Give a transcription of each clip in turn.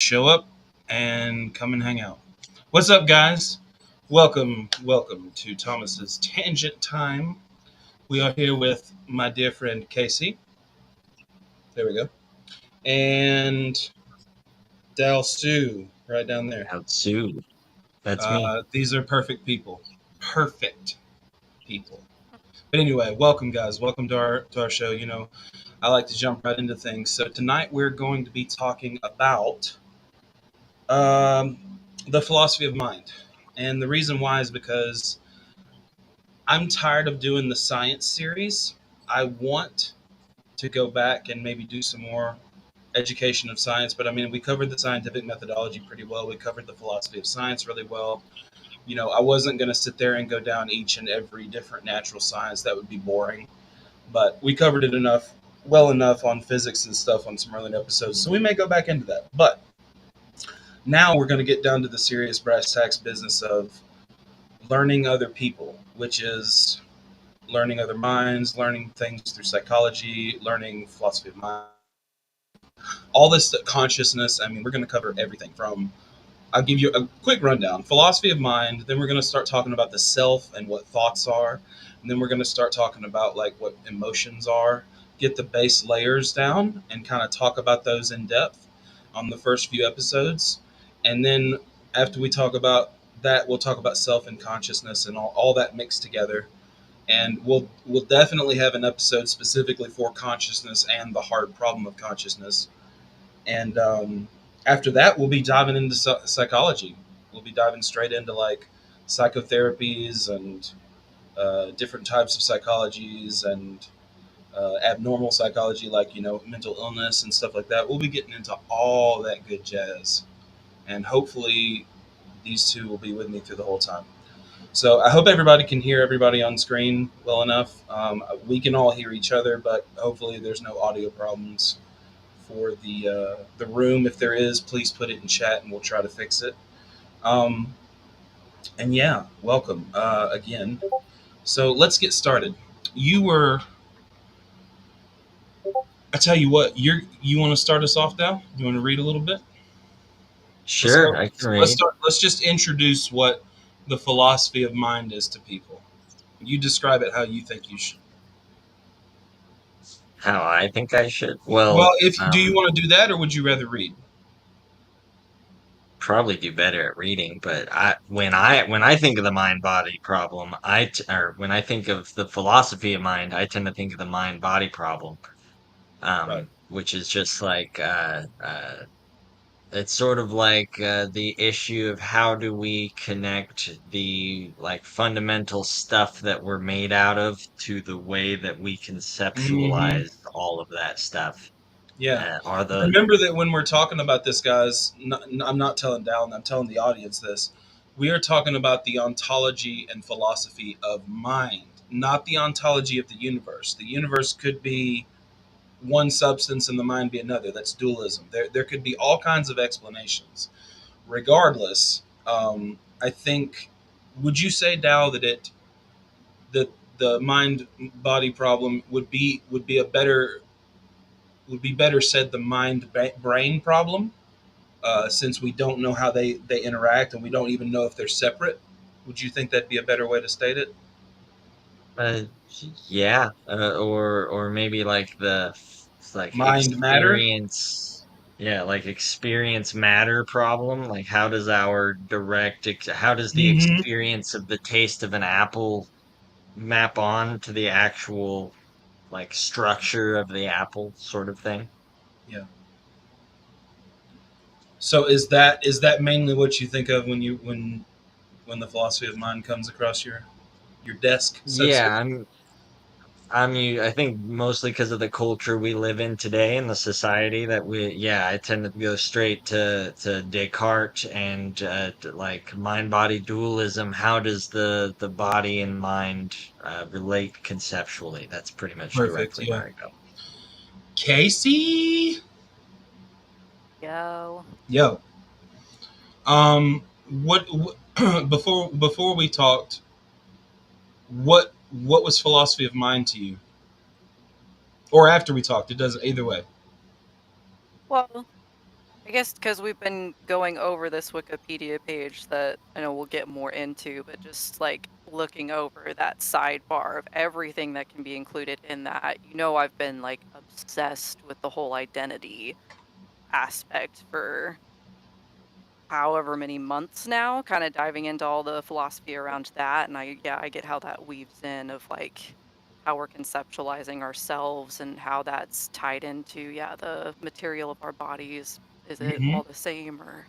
show up and come and hang out. What's up, guys? Welcome to Thomas's Tangent Time. We are here with my dear friend Casey. There we go. And Dal Sue, right down there. Outsu. That's me. These are perfect people. Perfect people. But anyway, welcome, guys. Welcome to our show. I like to jump right into things. So tonight we're going to be talking about um, the philosophy of mind. And the reason why is because I'm tired of doing the science series. I want to go back and maybe do some more education of science, but I mean, we covered the scientific methodology pretty well. We covered the philosophy of science really well. I wasn't going to sit there and go down each and every different natural science. That would be boring. But we covered it well enough on physics and stuff on some earlier episodes. So we may go back into that. But now we're going to get down to the serious brass tacks business of learning other people, which is learning other minds, learning things through psychology, learning philosophy of mind, all this consciousness. I mean, we're going to cover everything from, I'll give you a quick rundown: philosophy of mind. Then we're going to start talking about the self and what thoughts are. And then we're going to start talking about like what emotions are, get the base layers down and kind of talk about those in depth on the first few episodes. And then after we talk about that, we'll talk about self and consciousness and all that mixed together. And we'll definitely have an episode specifically for consciousness and the hard problem of consciousness. And after that, we'll be diving into psychology. We'll be diving straight into like psychotherapies and different types of psychologies and abnormal psychology, like mental illness and stuff like that. We'll be getting into all that good jazz, and hopefully, these two will be with me through the whole time. So I hope everybody can hear everybody on screen well enough. We can all hear each other, but hopefully there's no audio problems for the room. If there is, please put it in chat and we'll try to fix it. Um, and yeah, welcome again. So let's get started. You were. I tell you what. You want to start us off now? You want to read a little bit? Let's Sure, start. I can Let's read. start. Let's just introduce what the philosophy of mind is to people. You describe it how you think you should. How I think I should. Well, Well, if do you um, want to do that, or would you rather read? probably do better at reading, but when I think of the mind body problem, or when I think of the philosophy of mind, I tend to think of the mind body problem, Right. which is just like it's sort of like the issue of how do we connect the like fundamental stuff that we're made out of to the way that we Mm-hmm. conceptualize all of that stuff. Yeah. Are the Remember that when we're talking about this, guys, I'm not telling Dallin, I'm telling the audience this. We are talking about the ontology and philosophy of mind, not the ontology of the universe. The universe could be one substance and the mind be another. That's dualism. There could be all kinds of explanations. Regardless, I think, would you say, Dow, that the mind body problem would be a better would be better said the mind brain problem, since we don't know how they interact and we don't even know if they're separate. Would you think that'd be a better way to state it? uh, yeah, or maybe like it's like Mind matter. yeah, like experience matter problem. Like how does the Mm-hmm. experience of the taste of an apple map on to the actual like structure of the apple sort of thing? Yeah. So is that mainly what you think of when the philosophy of mind comes across your desk, so to Yeah, speak? I think mostly because of the culture we live in today and the society that yeah, I tend to go straight to Descartes and like mind-body dualism. How does the body and mind relate conceptually? That's pretty much Perfect. directly Yeah. where I go. Casey. Yo. Yo. What before we talked, what was philosophy of mind to you, or after we talked? It doesn't either way. Well, I guess because we've been going over this Wikipedia page that I know we'll get more into, but just like looking over that sidebar of everything that can be included in that, I've been like obsessed with the whole identity aspect for however many months now, kind of diving into all the philosophy around that. And I get how that weaves in of like how we're conceptualizing ourselves and how that's tied into, yeah, the material of our bodies. Is it Hmm. all the same or?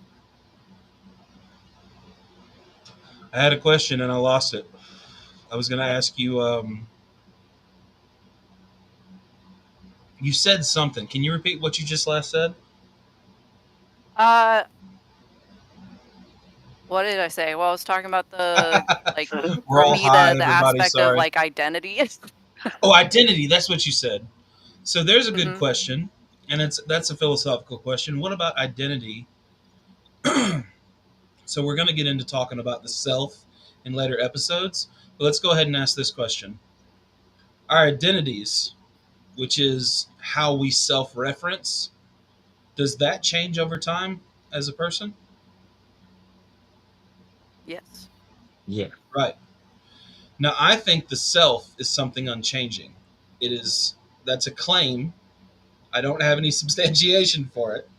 I had a question and I lost it. I was going to ask you. You said something. Can you repeat what you just last said? Uh, what did I say? Well, I was talking about like, We're for all me, high, the everybody. aspect of Sorry. like identity. Oh, identity. That's what you said. So there's a good Hmm. question, and that's a philosophical question. What about identity? So we're going to get into talking about the self in later episodes, but let's go ahead and ask this question. Our identities, which is how we self-reference, does that change over time as a person? Yes. Yeah. Right. Now, I think the self is something unchanging. It is That's a claim. I don't have any substantiation for it,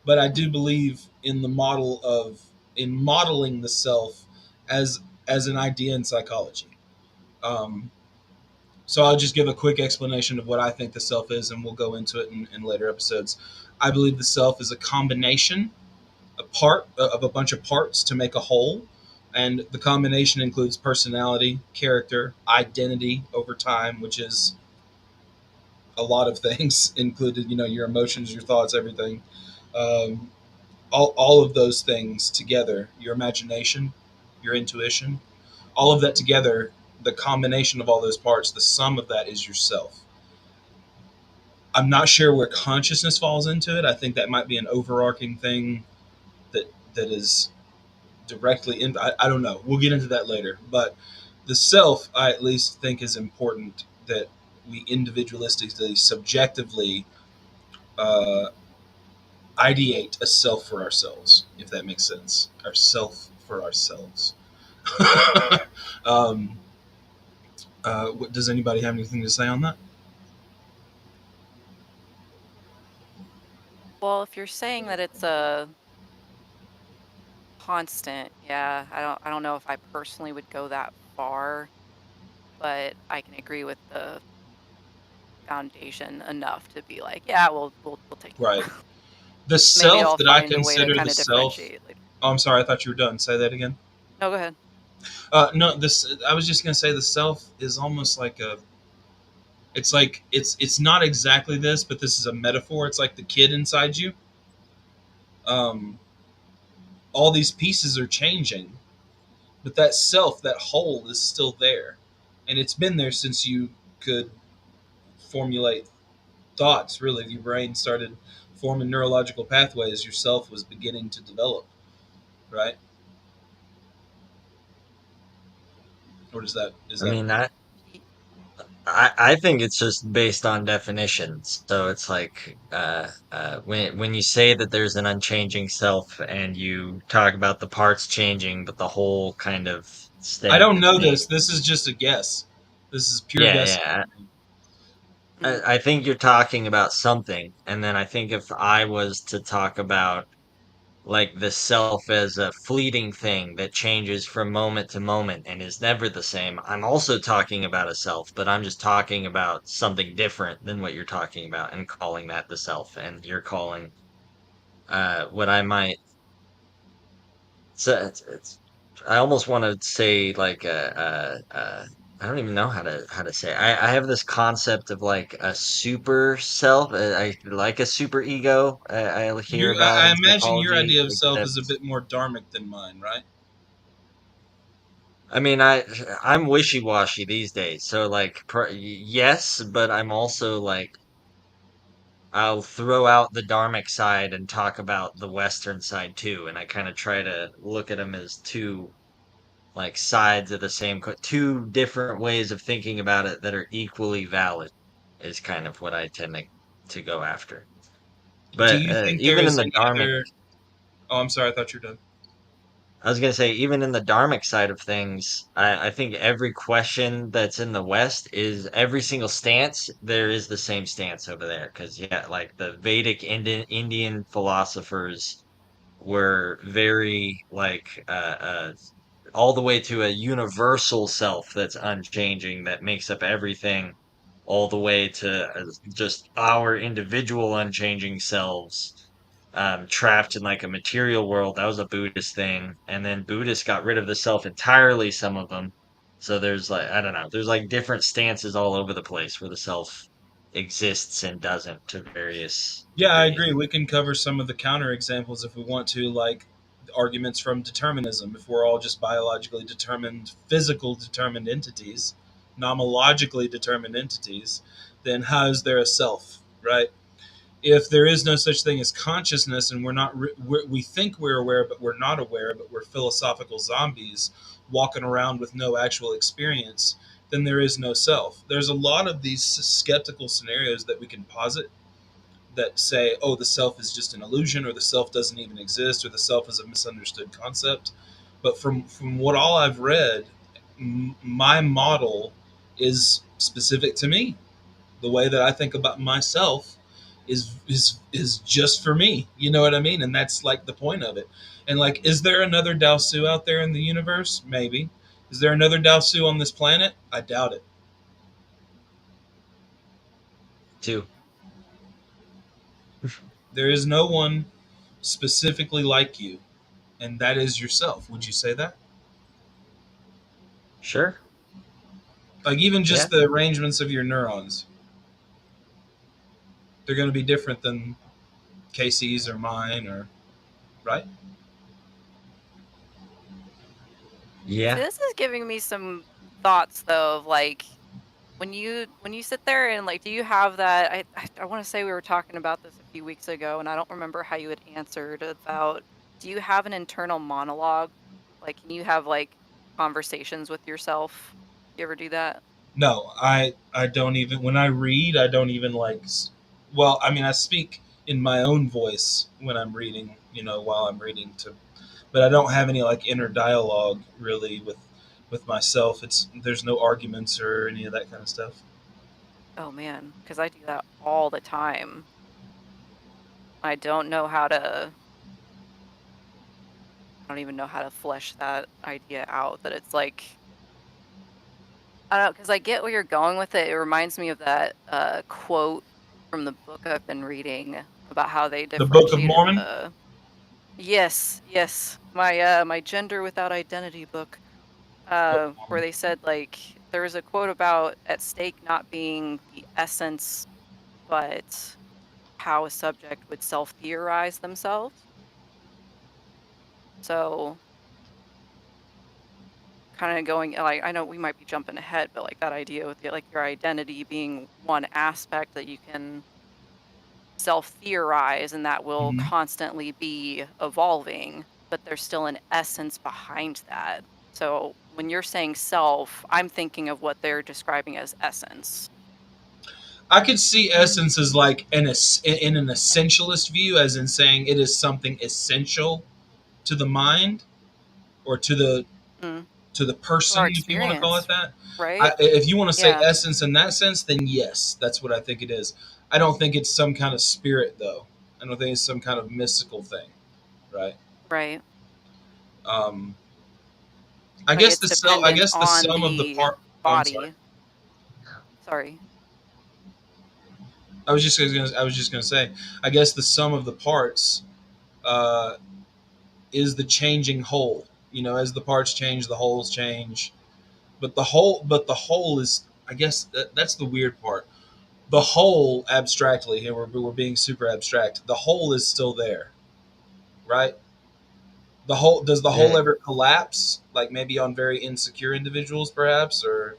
but I do believe in the model of in modeling the self as an idea in psychology. Um, so I'll just give a quick explanation of what I think the self is, and we'll go into it in later episodes. I believe the self is a combination, a part of a bunch of parts to make a whole, and the combination includes personality, character, identity over time, which is a lot of things included. Your emotions, your thoughts, everything. Um, all of those things together, your imagination, your intuition, all of that together, the combination of all those parts, the sum of that is yourself. I'm not sure where consciousness falls into it. I think that might be an overarching thing that is directly in. I don't know. We'll get into that later. But the self, I at least think, is important that we individualistically, subjectively uh, ideate a self for ourselves, if that makes sense. Our self for ourselves. um, does anybody have anything to say on that? Well, if you're saying that it's a constant, yeah, I don't know if I personally would go that far, but I can agree with the foundation enough to be like, yeah, we'll take it. Right. The Maybe self I'll that I find a way to consider kind the of self. differentiate later. Oh, I'm sorry. I thought you were done. Say that again. No, go ahead. No, this. I was just gonna say the self is almost like a. It's like it's not exactly this, but this is a metaphor. It's like the kid inside you. Um, all these pieces are changing, but that self, that whole, is still there, and it's been there since you could formulate thoughts. Really, your brain started forming neurological pathways. Yourself was beginning to develop, right? Or is I that mean, Y- I think it's just based on definitions. So it's like when you say that there's an unchanging self and you talk about the parts changing, but the whole kind of I staying don't the know same. this. This is just a guess. This is pure Yeah, guessing. yeah. mhm. I think you're talking about something, and then I think if I was to talk about like the self as a fleeting thing that changes from moment to moment and is never the same. I'm also talking about a self, but I'm just talking about something different than what you're talking about and calling that the self. And you're calling what I might say. I almost want to say like I don't even know how to say. It. I have this concept of like a super self. I like a super ego. I hear about I in imagine your psychology, idea of self is a except bit more dharmic than mine, right? I mean, I'm wishy-washy these days. So like yes, but I'm also like I'll throw out the Dharmic side and talk about the Western side too, and I kind of try to look at them as two like sides of the same two different ways of thinking about it that are equally valid is kind of what I tend to go after. Do But you think there even in is the any dharmic, other? Oh, I'm sorry. I thought you were done. I was gonna say, even in the dharmic side of things, I think every question that's in the West is every single stance. There is the same stance over there, because yeah, like the Vedic Indian philosophers were very like all the way to a universal self that's unchanging, that makes up everything, all the way to just our individual unchanging selves, trapped in like a material world. That was a Buddhist thing. And then Buddhists got rid of the self entirely, some of them. So there's like, I don't know, there's like different stances all over the place where the self exists and doesn't to various Yeah, I degrees. agree. We can cover some of the counter examples if we want to, like arguments from determinism. If we're all just biologically determined, physical determined entities, nomologically determined entities, then how is there a self, right? If there is no such thing as consciousness and we think we're aware but we're not aware, but we're philosophical zombies walking around with no actual experience, then there is no self. There's a lot of these skeptical scenarios that we can posit that say, oh, the self is just an illusion, or the self doesn't even exist, or the self is a misunderstood concept. But from what all I've read, my model is specific to me. The way that I think about myself is just for me. You know what I mean? And that's like the point of it. And like, is there another Dao Su out there in the universe? Maybe. Is there another Dao Su on this planet? I doubt it. Too. There is no one specifically like you, and that is yourself. Would you say that? Sure. Like even Yeah. just the arrangements of your neurons, they're going to be different than Casey's or mine, or right? See, Yeah. this is giving me some thoughts though of like when you sit there and like do you have that I want to say we were talking about this a few weeks ago and I don't remember how you had answered about do you have an internal monologue? Like can you have like conversations with yourself? You ever do that? No, I don't even when I read, I don't even like. Well, I mean, I speak in my own voice when I'm reading, while I'm reading to, but I don't have any like inner dialogue really with myself. It's there's no arguments or any of that kind of stuff. Oh man, because I do that all the time. I don't know how to I don't even know how to flesh that idea out that it's like I don't know because I get where you're going with it. It reminds me of that quote from the book I've been reading about how they The Book of differentiated Mormon. the yes, yes, my gender without identity book, Book of where Mormon. they said like there was a quote about at stake not being the essence, but how a subject would self theorize themselves. So kind of going like I know we might be jumping ahead, but like that idea with like your identity being one aspect that you can self theorize and that will Mhm. constantly be evolving, but there's still an essence behind that. So when you're saying self, I'm thinking of what they're describing as essence. I could see essence as like in an essentialist view, as in saying it is something essential to the mind or Mm. to the To our person, if you want to call it experience, that. right? If you want to say Yeah, essence in that sense, then yes, that's what I think it is. I don't think it's some kind of spirit, though. I don't think it's some kind of mystical thing, right? right. Um, I Like guess it's the sum. I dependent guess the on sum of the the part. Oh, I'm sorry. body. Sorry. I was just gonna say. I guess the sum of the parts uh, is the changing whole. As the parts change, the wholes change. But the whole is. I guess that's the weird part. The whole, abstractly here, we're being super abstract. The whole is still there, right? The whole Does the whole Yeah. ever collapse? Like maybe on very insecure individuals, perhaps, or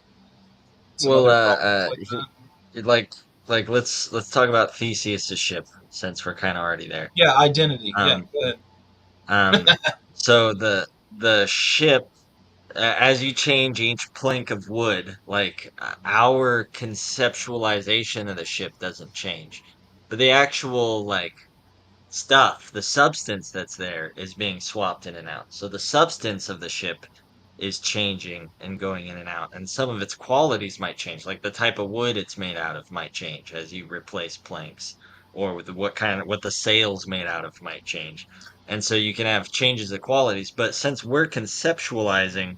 some Well, other problems like that. like let's talk about Theseus's ship, since we're kind of already there. Yeah, identity. Yeah, Um, go ahead. um, so the ship, as you change each plank of wood, like our conceptualization of the ship doesn't change, but the actual like stuff, the substance that's there is being swapped in and out. So the substance of the ship is changing and going in and out, and some of its qualities might change, like the type of wood it's made out of might change as you replace planks, or with what the sails made out of might change. And so you can have changes of qualities, but since we're conceptualizing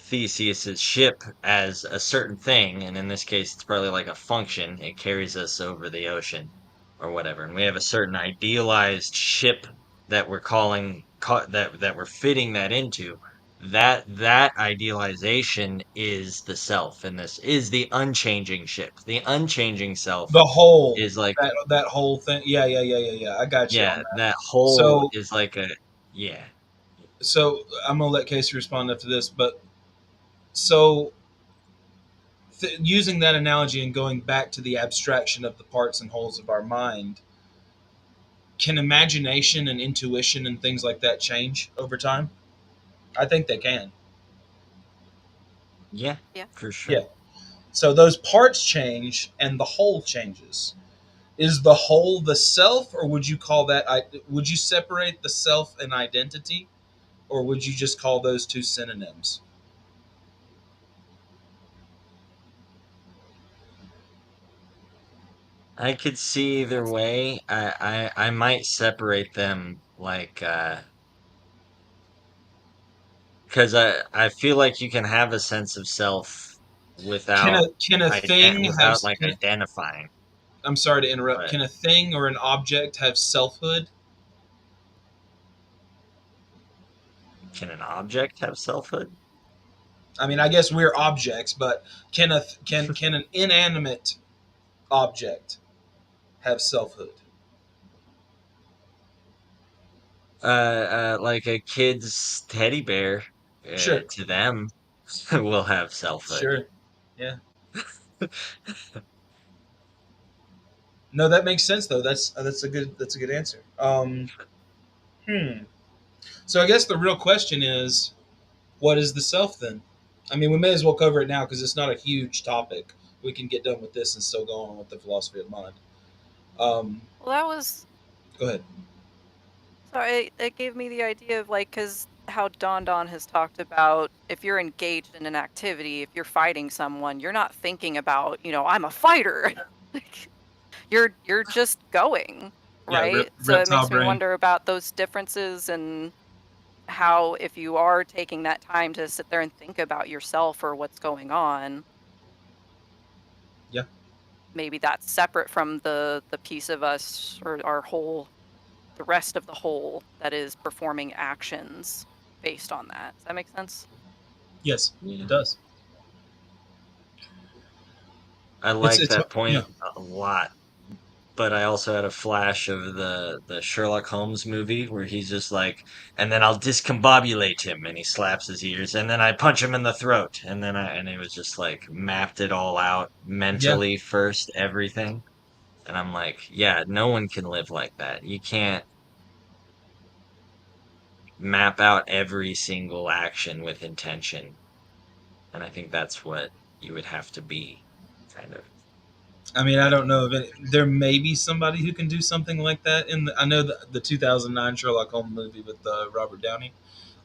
Theseus's ship as a certain thing, and in this case, it's probably like a function. It carries us over the ocean or whatever, and we have a certain idealized ship that that we're fitting that into. That idealization is the self, and this is the unchanging ship. The unchanging self The whole, is like, that whole thing. Yeah, yeah, yeah, yeah, yeah. I got you on yeah, that. that whole So is like a, yeah. so I'm gonna let Casey respond after this, but so using that analogy and going back to the abstraction of the parts and wholes of our mind, can imagination and intuition and things like that change over time? I think they can. Yeah, Yeah. for Yeah. sure. So those parts change and the whole changes. Is the whole the self, or would you call that? Would you separate the self and identity, or would you just call those two synonyms? I could see either That's way. I might separate them like because I feel like you can have a sense of self without Can a thing have? without like identifying. I'm sorry to interrupt. But Can a thing or an object have selfhood? can an object have selfhood? I mean, I guess we're objects, but can an inanimate object have selfhood? Like a kid's teddy bear, Sure, to them will have selfhood. sure, yeah. No, that makes sense though. That's a good answer. Hmm. So I guess the real question is, what is the self then? I mean, we may as well cover it now because it's not a huge topic. We can get done with this and still go on with the philosophy of mind. Um, Well, that was Go ahead. sorry. It gave me the idea of like, because how Don Don has talked about if you're engaged in an activity, if you're fighting someone, you're not thinking about, I'm a fighter. Like, you're just going, Yeah, right? So it reptile makes me brain. wonder about those differences and how if you are taking that time to sit there and think about yourself or what's going on, Yeah. maybe that's separate from the piece of us or our whole the rest of the whole that is performing actions based on that. Does that make sense? Yes, it Yeah. does. I It's like it's that yeah, point a lot. But I also had a flash of the Sherlock Holmes movie where he's just like, and then I'll discombobulate him, and he slaps his ears, and then I punch him in the throat, and it was just like mapped it all out yeah. mentally first, everything, and I'm like, yeah, no one can live like that. You can't map out every single action with intention, and I think that's what you would have to be, kind of. I mean, I don't know if there may be somebody who can do something like that. I know the 2009 Sherlock Holmes movie with Robert Downey.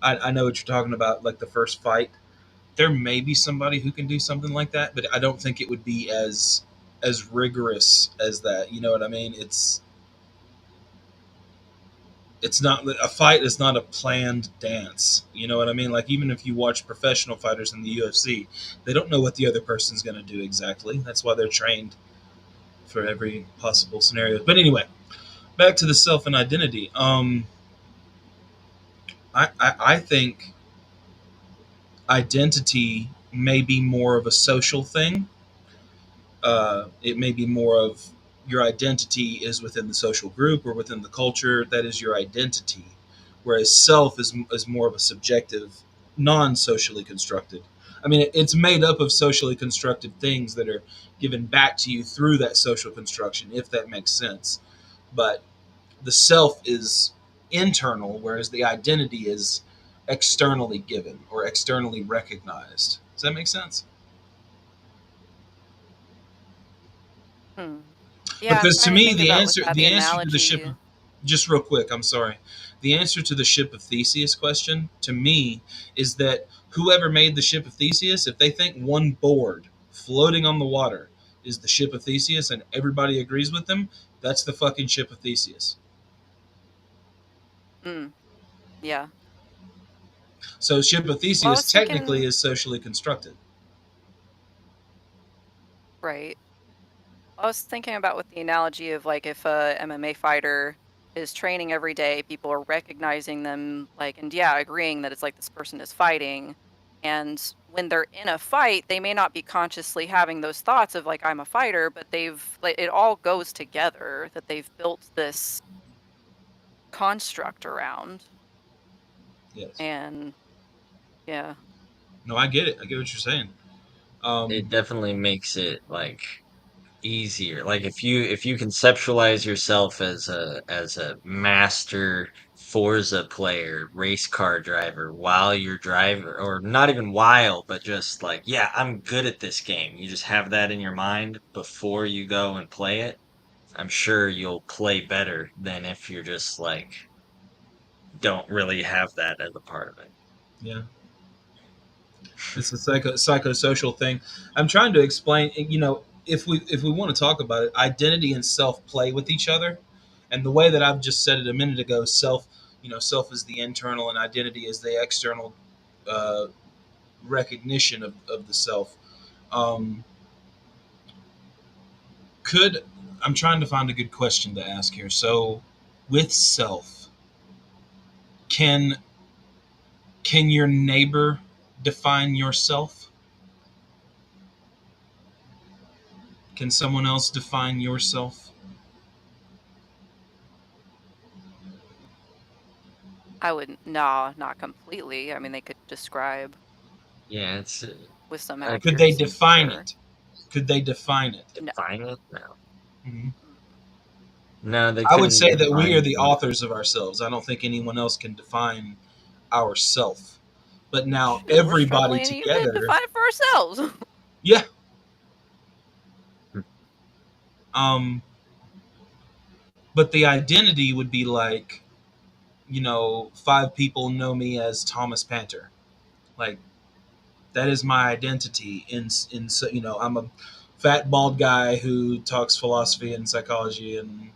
I know what you're talking about, like the first fight. There may be somebody who can do something like that, but I don't think it would be as rigorous as that. You know what I mean? It's not a fight is not a planned dance. You know what I mean? Like even if you watch professional fighters in the UFC, they don't know what the other person's going to do exactly. That's why they're trained for every possible scenario. But anyway, back to the self and identity. I think identity may be more of a social thing. It may be more of your identity is within the social group or within the culture. That is your identity, whereas self is more of a subjective, non-socially constructed. I mean, it's made up of socially constructed things that are given back to you through that social construction, if that makes sense. But the self is internal, whereas the identity is externally given or externally recognized. Does that make sense? Hmm. Yeah, I'm Because to trying to me, think about with that the the answer to the ship, analogy. just real quick, I'm sorry. The answer to the ship of Theseus question to me is that whoever made the ship of Theseus, if they think one board floating on the water is the ship of Theseus and everybody agrees with them, that's the fucking ship of Theseus. Mm, yeah. So ship of Well, I Theseus was technically thinking, is socially constructed. right. I was thinking about with the analogy of like if a MMA fighter is training every day, people are recognizing them, like, and yeah, agreeing that it's like this person is fighting. And when they're in a fight, they may not be consciously having those thoughts of like, I'm a fighter, but they've, like, it all goes together that they've built this construct around. Yes. And yeah, No, I get it. I get what you're saying. It Um, definitely makes it like easier. Like if you conceptualize yourself as a master Forza player, race car driver while you're driving, or not even while, but just like, yeah, I'm good at this game. You just have that in your mind before you go and play it. I'm sure you'll play better than if you're just like don't really have that as a part of it. yeah. It's a psychosocial thing. I'm trying to explain. If we want to talk about it, identity and self play with each other, and the way that I've just said it a minute ago, self, self is the internal, and identity is the external uh, recognition of the self. Um, could I'm trying to find a good question to ask here. So, with self, can can your neighbor define yourself? Can someone else define yourself? I wouldn't, nah, not completely. I mean, they could describe Yeah, it's with some I Could they accuracy for define sure. it? Could they define it? No. define it? No. Mhm. No, they I would couldn't say that we are define the it. authors of ourselves. I don't think anyone else can define ourself. But now Shoot, we're everybody struggling even to together, find it for ourselves. yeah. Um, but the identity would be like, five people know me as Thomas Panter. Like that is my identity. I'm a fat bald guy who talks philosophy and psychology and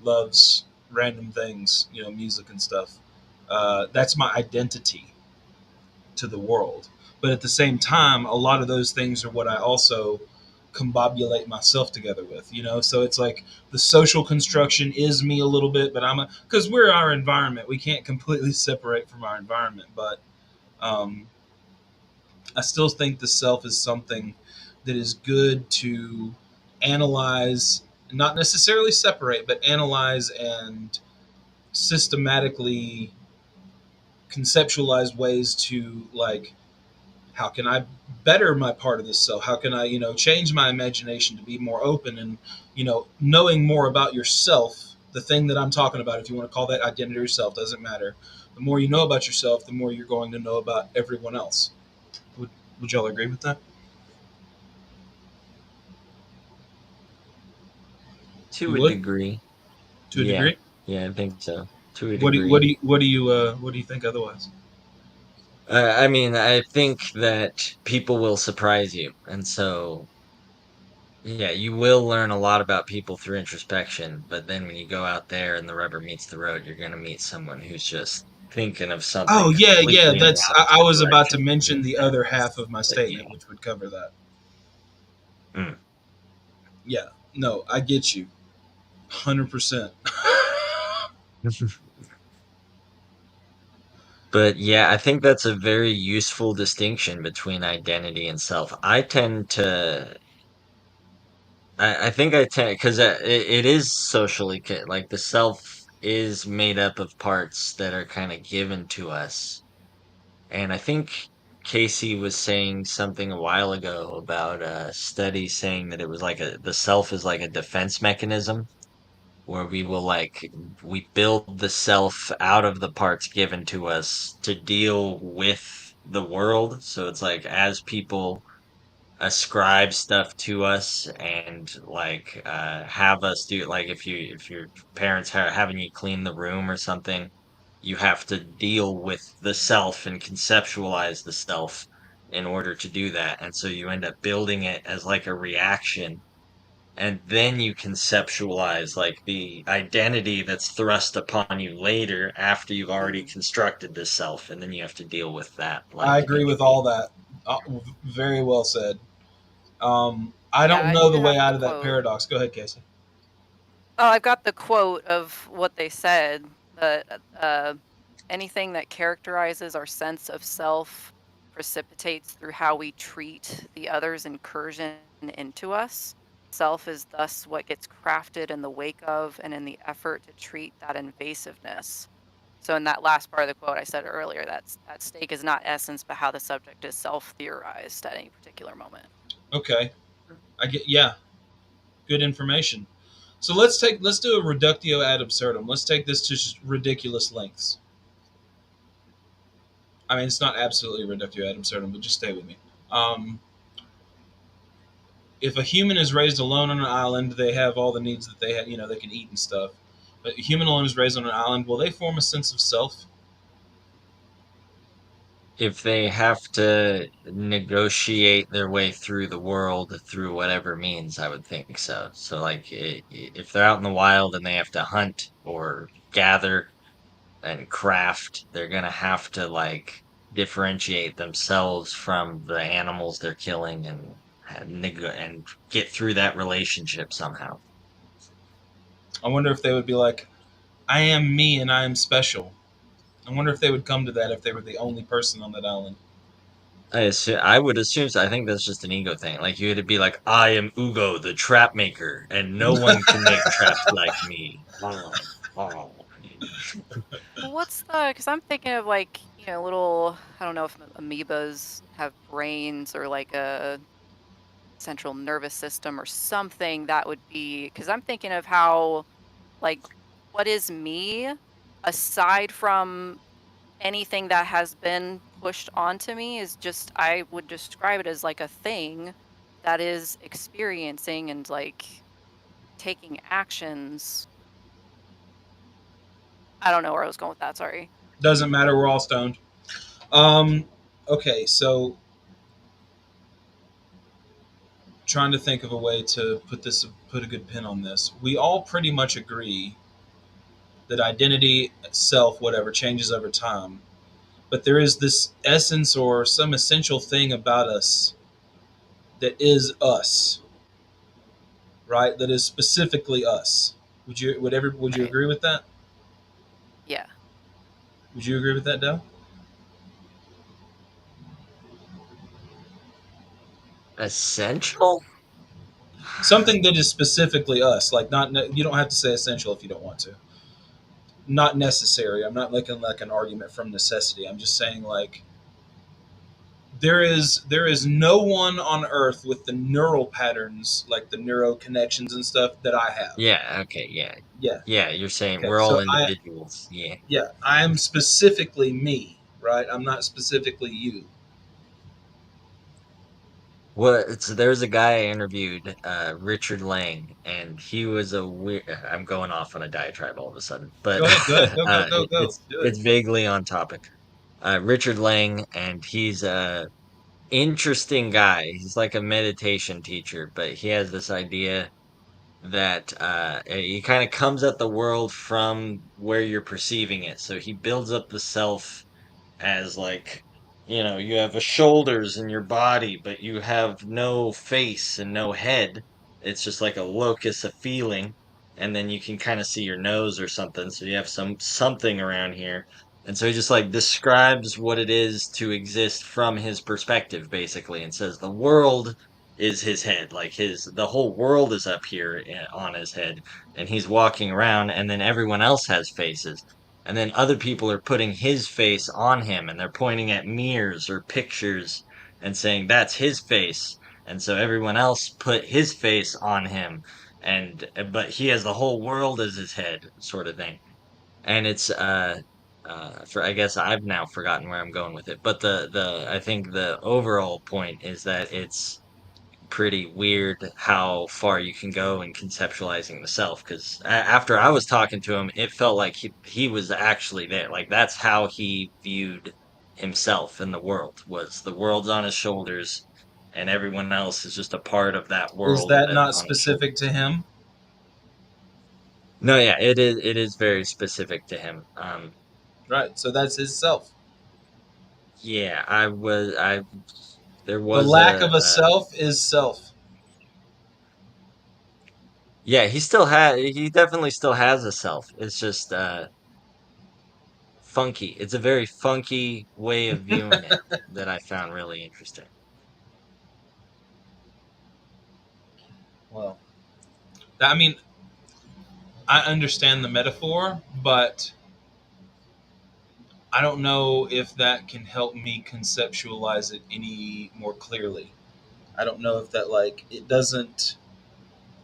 loves random things, music and stuff. That's my identity to the world. But at the same time, a lot of those things are what I also combobulate myself together with, So it's like the social construction is me a little bit, but because we're our environment. We can't completely separate from our environment, but um, I still think the self is something that is good to analyze, not necessarily separate, but analyze and systematically conceptualize ways to, like, how can I better my part of this self? How can I, change my imagination to be more open and, knowing more about yourself, the thing that I'm talking about, if you want to call that identity or self, doesn't matter. The more you know about yourself, the more you're going to know about everyone else. Would, would y'all agree with that? You To a would? degree. To a Yeah. degree? Yeah, I think so. To a What do you, what degree. do you, what do you, what do you think otherwise? I mean, I think that people will surprise you. And so, yeah, you will learn a lot about people through introspection. But then when you go out there and the rubber meets the road, you're going to meet someone who's just thinking of Oh something yeah, yeah. completely in the I opposite was about to direction. mention the other half of my But yeah. statement, which would cover that. Mm. Yeah. No, I get you. 100%. But yeah, I think that's a very useful distinction between identity and self. I think I tend, because it is socially, like the self is made up of parts that are kind of given to us. And I think Casey was saying something a while ago about a study saying that it was like the self is like a defense mechanism where we build the self out of the parts given to us to deal with the world. So it's like as people ascribe stuff to us and like have us do like if your parents are having you clean the room or something, you have to deal with the self and conceptualize the self in order to do that. And so you end up building it as like a reaction, and then you conceptualize like the identity that's thrust upon you later after you've already Mhm. constructed this self, and then you have to deal with that I like agree with all that. Very well said. I Yeah, don't I know do the way have the out of that quote. paradox. Go ahead, Casey. Oh, I've got the quote of what they said that anything that characterizes our sense of self precipitates through how we treat the other's incursion into us. Self is thus what gets crafted in the wake of and in the effort to treat that invasiveness. So, in that last part of the quote I said earlier, that's at stake is not essence, but how the subject is self theorized at any particular moment. Okay, I get. Yeah, good information. So let's do a reductio ad absurdum. Let's take this to just ridiculous lengths. I mean, it's not absolutely reductio ad absurdum, but just stay with me. Um, if a human is raised alone on an island, they have all the needs that they have. You know, they can eat and stuff. But a human alone is raised on an island. Will they form a sense of self? if they have to negotiate their way through the world through whatever means, I would think so. So, like, if they're out in the wild and they have to hunt or gather and craft, they're gonna have to like differentiate themselves from the animals they're killing and get through that relationship somehow. I wonder if they would be like, "I am me and I am special." I wonder if they would come to that if they were the only person on that island. I would assume so. I think that's just an ego thing. Like you had to be like, I am Ugo, the trap maker, and no one can make traps like me. Oh, oh. Well, what's the? Because I'm thinking of like, little, I don't know if amoebas have brains or like a central nervous system or something that would be, because I'm thinking of how, like, what is me aside from anything that has been pushed onto me is just, I would describe it as like a thing that is experiencing and like taking actions. I don't know where I was going with that. Sorry. Doesn't matter. We're all stoned. Um, okay, so trying to think of a way to put a good pin on this. We all pretty much agree that identity, self, whatever, changes over time. But there is this essence or some essential thing about us that is us, right? That is specifically us. Would you Right. agree with that? Yeah. Would you agree with that, Dell? Essential? Something that is specifically us, like not you don't have to say essential if you don't want to. Not necessary. I'm not making like an argument from necessity. I'm just saying like there is no one on earth with the neural patterns like the neuro connections and stuff that I have. Yeah, okay, yeah. Yeah. Yeah, you're saying Okay. we're all So I individuals. Yeah. yeah, I am specifically me, right? I'm not specifically you. There's a guy I interviewed, Richard Lang, and he was a weird. I'm going off on a diatribe all of a sudden, but Go ahead, go ahead. Go, go, go, go. it's Do it. it's vaguely on topic. Richard Lang, and he's a interesting guy. He's like a meditation teacher, but he has this idea that he kind of comes at the world from where you're perceiving it. So he builds up the self as like, you have a shoulders in your body, but you have no face and no head. It's just like a locus of feeling, and then you can kind of see your nose or something, so you have something around here. And so he just like describes what it is to exist from his perspective, basically, and says the world is his head, like the whole world is up here on his head, and he's walking around, and then everyone else has faces, and then other people are putting his face on him, and they're pointing at mirrors or pictures and saying that's his face. And so everyone else put his face on him, and but he has the whole world as his head, sort of thing. And it's for I guess I've now forgotten where I'm going with it, but the I think the overall point is that pretty weird how far you can go in conceptualizing the self. Because after I was talking to him, it felt like he was actually there. Like that's how he viewed himself in the world. Was the world's on his shoulders, and everyone else is just a part of that Is world that that's not on his specific to shoulders. him? No, yeah, it is very specific to him. Right. So that's his self. Yeah, I there The was lack of a a self is self. yeah, he definitely still has a self. It's just funky. It's a very funky way of viewing it that I found really interesting. Well, I mean, I understand the metaphor, but I don't know if that can help me conceptualize it any more clearly. I don't know if that like it doesn't.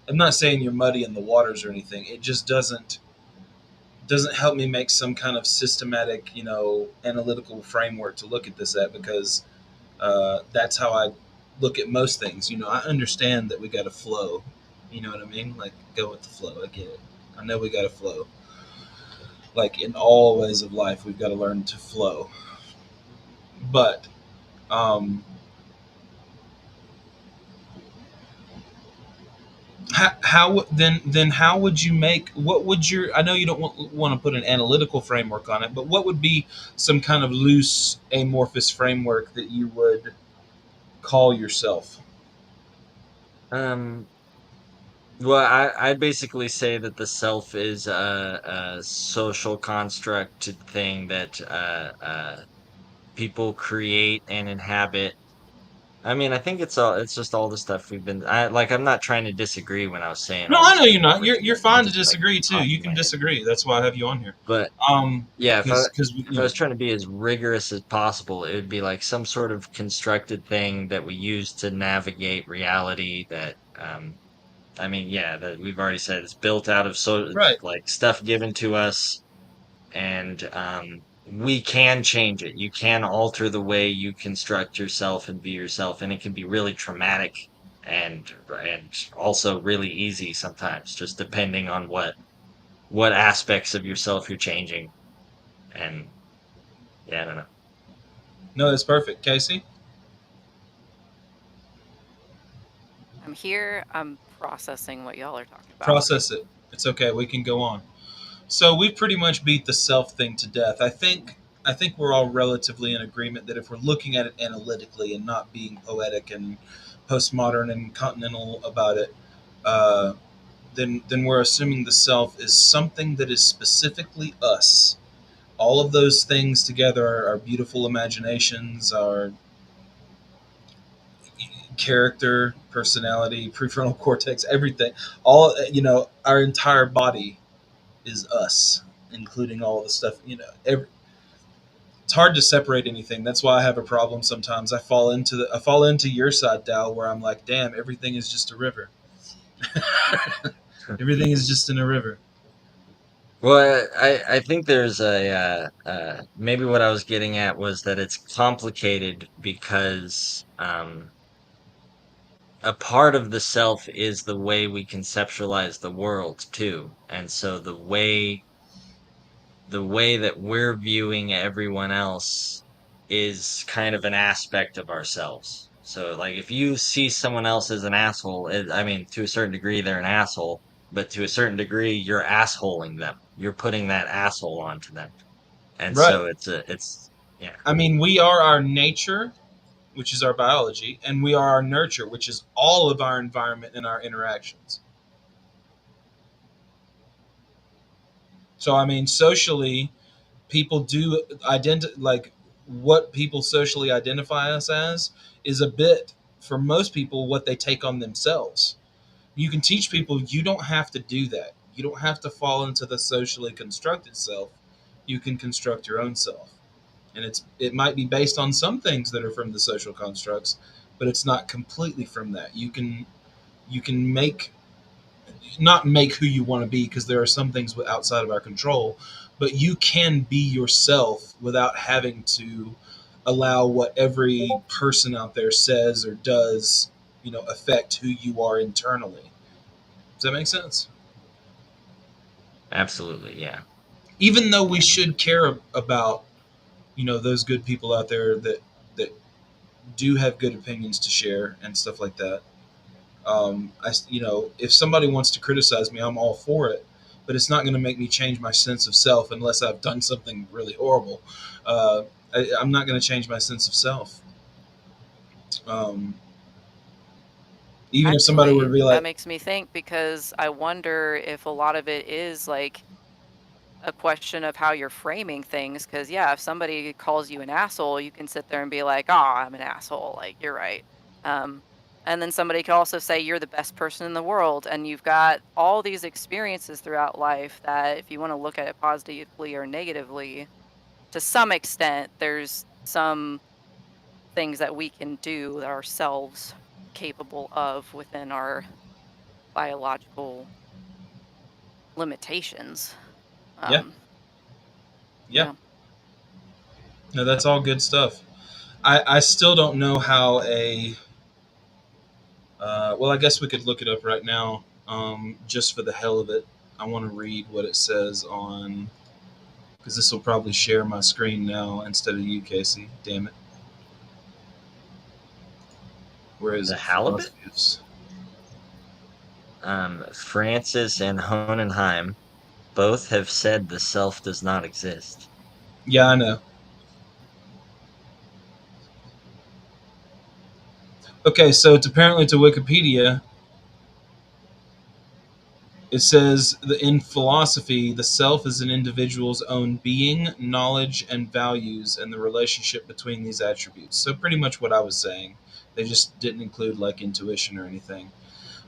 I'm not saying you're muddy in the waters or anything. It just doesn't help me make some kind of systematic, analytical framework to look at this at because that's how I look at most things. I understand that we got to flow. You know what I mean? Like go with the flow. I get it. I know we got to flow. Like in all ways of life, we've got to learn to flow. But um, how would you make what would your I know you don't want to put an analytical framework on it, but what would be some kind of loose amorphous framework that you would call yourself? Um, well, I basically say that the self is a social constructed thing that people create and inhabit. I mean, I think it's just all the stuff we've been. I'm not trying to disagree when I was saying No, all I the know stuff you're not. over to You're you. I'm fine to just like disagree too. You talking can my head. disagree. That's why I have you on here. But Um, yeah, because if I was trying to be as rigorous as possible, it would be like some sort of constructed thing that we use to navigate reality that I mean, yeah, that we've already said it's built out of right. like stuff given to us and we can change it. You can alter the way you construct yourself and view yourself and it can be really traumatic and also really easy sometimes just depending on what aspects of yourself you're changing and yeah, I don't know. No, that's perfect, Casey. I'm here. I'm processing what y'all are talking about. Process it. It's okay. We can go on. So we've pretty much beat the self thing to death. I think we're all relatively in agreement that if we're looking at it analytically and not being poetic and postmodern and continental about it, uh, then we're assuming the self is something that is specifically us. All of those things together are our beautiful imaginations, our character, personality, prefrontal cortex, everything. All our entire body is us, including all the stuff. It's hard to separate anything. That's why I have a problem sometimes. I fall into your side, Dow, where I'm like, damn, everything is just a river. Everything is just in a river. Well, I think there's maybe what I was getting at was that it's complicated because a part of the self is the way we conceptualize the world too. And so the way that we're viewing everyone else is kind of an aspect of ourselves. So like if you see someone else as an asshole, I mean to a certain degree they're an asshole, but to a certain degree you're assholing them. You're putting that asshole onto them. And Right. so it's yeah. I mean, we are our nature, which is our biology, and we are our nurture, which is all of our environment and our interactions. So, I mean, socially, people do like what people socially identify us as is a bit for most people what they take on themselves. You can teach people you don't have to do that. You don't have to fall into the socially constructed self. You can construct your own self. And it might be based on some things that are from the social constructs, but it's not completely from that. You can make not make who you want to be because there are some things outside of our control, but you can be yourself without having to allow what every person out there says or does affect who you are internally. Does that make sense? Absolutely, yeah. Even though we Yeah. should care about those good people out there that do have good opinions to share and stuff like that. If somebody wants to criticize me, I'm all for it. But it's not going to make me change my sense of self unless I've done something really horrible. Uh, I'm not going to change my sense of self. Um, Even if somebody were to Actually, be that like, makes me think because I wonder if a lot of it is like a question of how you're framing things. Because, yeah, if somebody calls you an asshole, you can sit there and be like, oh, I'm an asshole. Like, you're right. Um, and then somebody could also say you're the best person in the world. And you've got all these experiences throughout life that, if you want to look at it positively or negatively, to some extent, there's some things that we can do ourselves capable of within our biological limitations. yeah, Um, yeah, yeah. no, that's all good stuff. I still don't know how a well, I guess we could look it up right now, just for the hell of it. I want to read what it says on, because this will probably share my screen now instead of you, Casey. Damn it. Where is The it? halibut? Philosophies. Francis and Hohenheim both have said the self does not exist. Yeah, I know. Okay, so it's apparently to Wikipedia. It says that in philosophy, the self is an individual's own being, knowledge, and values, and the relationship between these attributes. So pretty much what I was saying. They just didn't include like intuition or anything.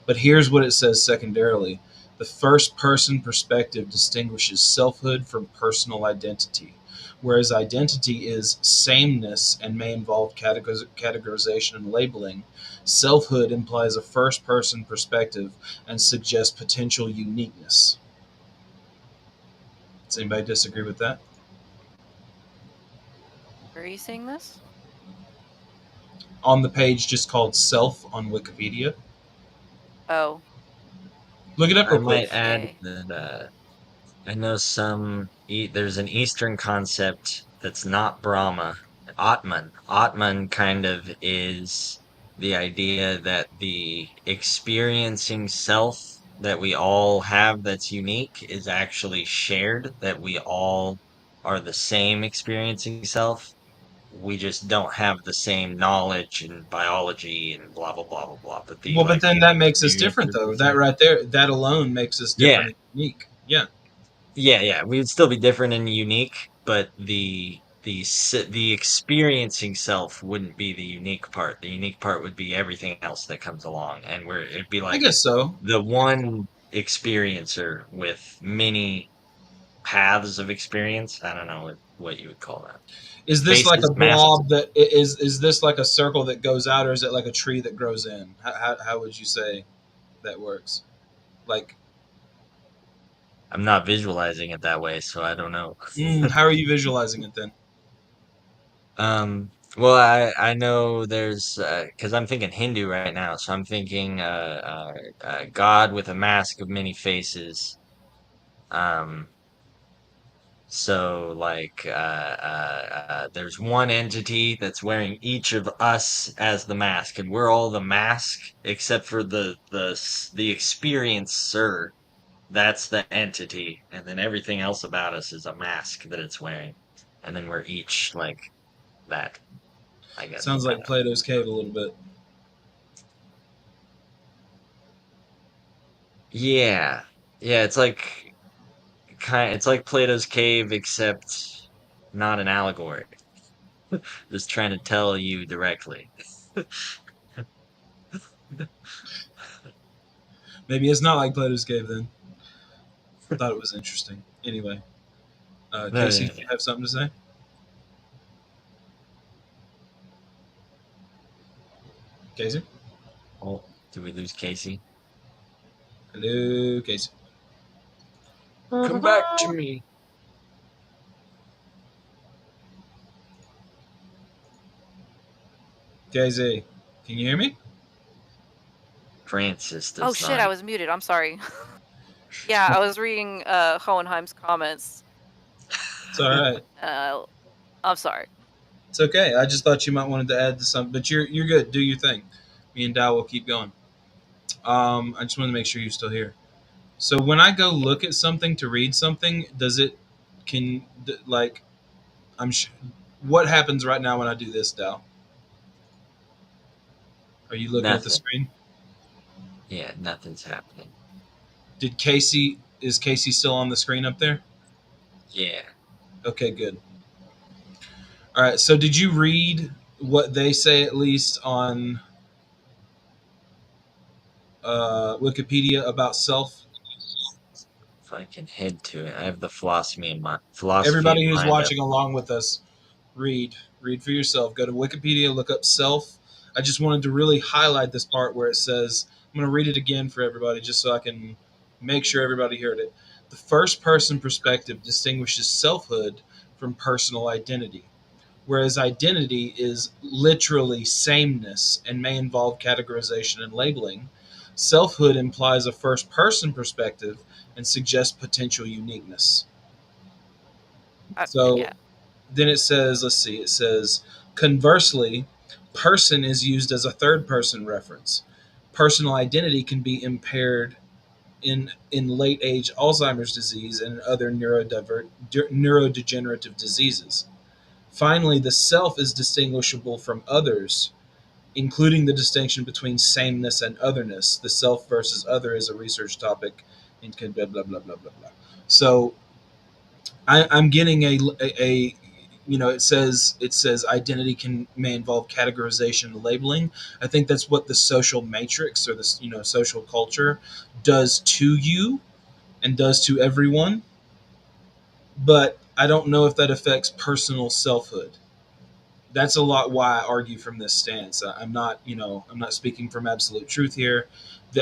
But here's what it says secondarily: the first person perspective distinguishes selfhood from personal identity, whereas identity is sameness and may involve categorization and labeling. Selfhood implies a first person perspective and suggests potential uniqueness. Does anybody disagree with that? Where are you seeing this? On the page just called Self on Wikipedia. Oh, Look it up I real quick. might add okay. that I know there's an Eastern concept that's not Brahma, Atman. Atman kind of is the idea that the experiencing self that we all have that's unique is actually shared, that we all are the same experiencing self. We just don't have the same knowledge and biology and blah blah blah blah blah, but the Well, but like then the that makes us experience different, is the though. That same. right there, that alone makes us Yeah, different and unique. Yeah, yeah, yeah. We would still be different and unique, but the experiencing self wouldn't be the unique part. The unique part would be everything else that comes along, and where it'd be I like guess so. the one experiencer with many paths of experience. I don't know what you would call that. Is this like Faces, a masks. blob that is this like a circle that goes out, or is it like a tree that grows in? How would you say that works? Like, I'm not visualizing it that way, so I don't know. how are you visualizing it then? Well, I know there's because I'm thinking Hindu right now, so I'm thinking God with a mask of many faces. Um, so like there's one entity that's wearing each of us as the mask, and we're all the mask except for the experiencer. That's the entity, and then everything else about us is a mask that it's wearing, and then we're each like that. I guess Sounds I like don't. Plato's cave a little bit. Yeah. Yeah, it's like Plato's cave except not an allegory. Just trying to tell you directly. Maybe it's not like Plato's cave then. Thought it was interesting. Anyway, No, Casey, yeah, do yeah. you have something to say? Casey, Oh, did we lose Casey? hello, Casey. Come back to me. Casey, can you hear me? Francis Oh does shit, not. I was muted. I'm sorry. Yeah, I was reading Hohenheim's comments. It's all right. Uh, I'm sorry. It's okay. I just thought you might wanted to add to something, but you're good. Do your thing. Me and Dow will keep going. I just wanted to make sure you're still here. So when I go Yeah. look at something to read something, does it like I'm sh- what happens right now when I do this, Dow? Are you looking at the Nothing. screen? Yeah, nothing's happening. Did Casey is Casey still on the screen up there? Yeah. Okay, good. All right. So did you read what they say at least on Wikipedia about self? If I can head to it, I have the philosophy of Everybody who's mind up. watching along with us, read for yourself. Go to Wikipedia, look up self. I just wanted to really highlight this part where it says, I'm going to read it again for everybody just so I can make sure everybody heard it. The first person perspective distinguishes selfhood from personal identity, whereas identity is literally sameness and may involve categorization and labeling. Selfhood implies a first person perspective and suggests potential uniqueness. So Yeah. then it says, let's see, it says, conversely, person is used as a third person reference. Personal identity can be impaired in late age Alzheimer's disease and other neurodegenerative diseases. Finally, the self is distinguishable from others, including the distinction between sameness and otherness. The self versus other is a research topic in blah blah blah blah blah blah. So I'm getting a it says identity may involve categorization and labeling. I think that's what the social matrix or this social culture does to you and does to everyone. But I don't know if that affects personal selfhood. That's a lot why I argue from this stance. I'm not speaking from absolute truth here.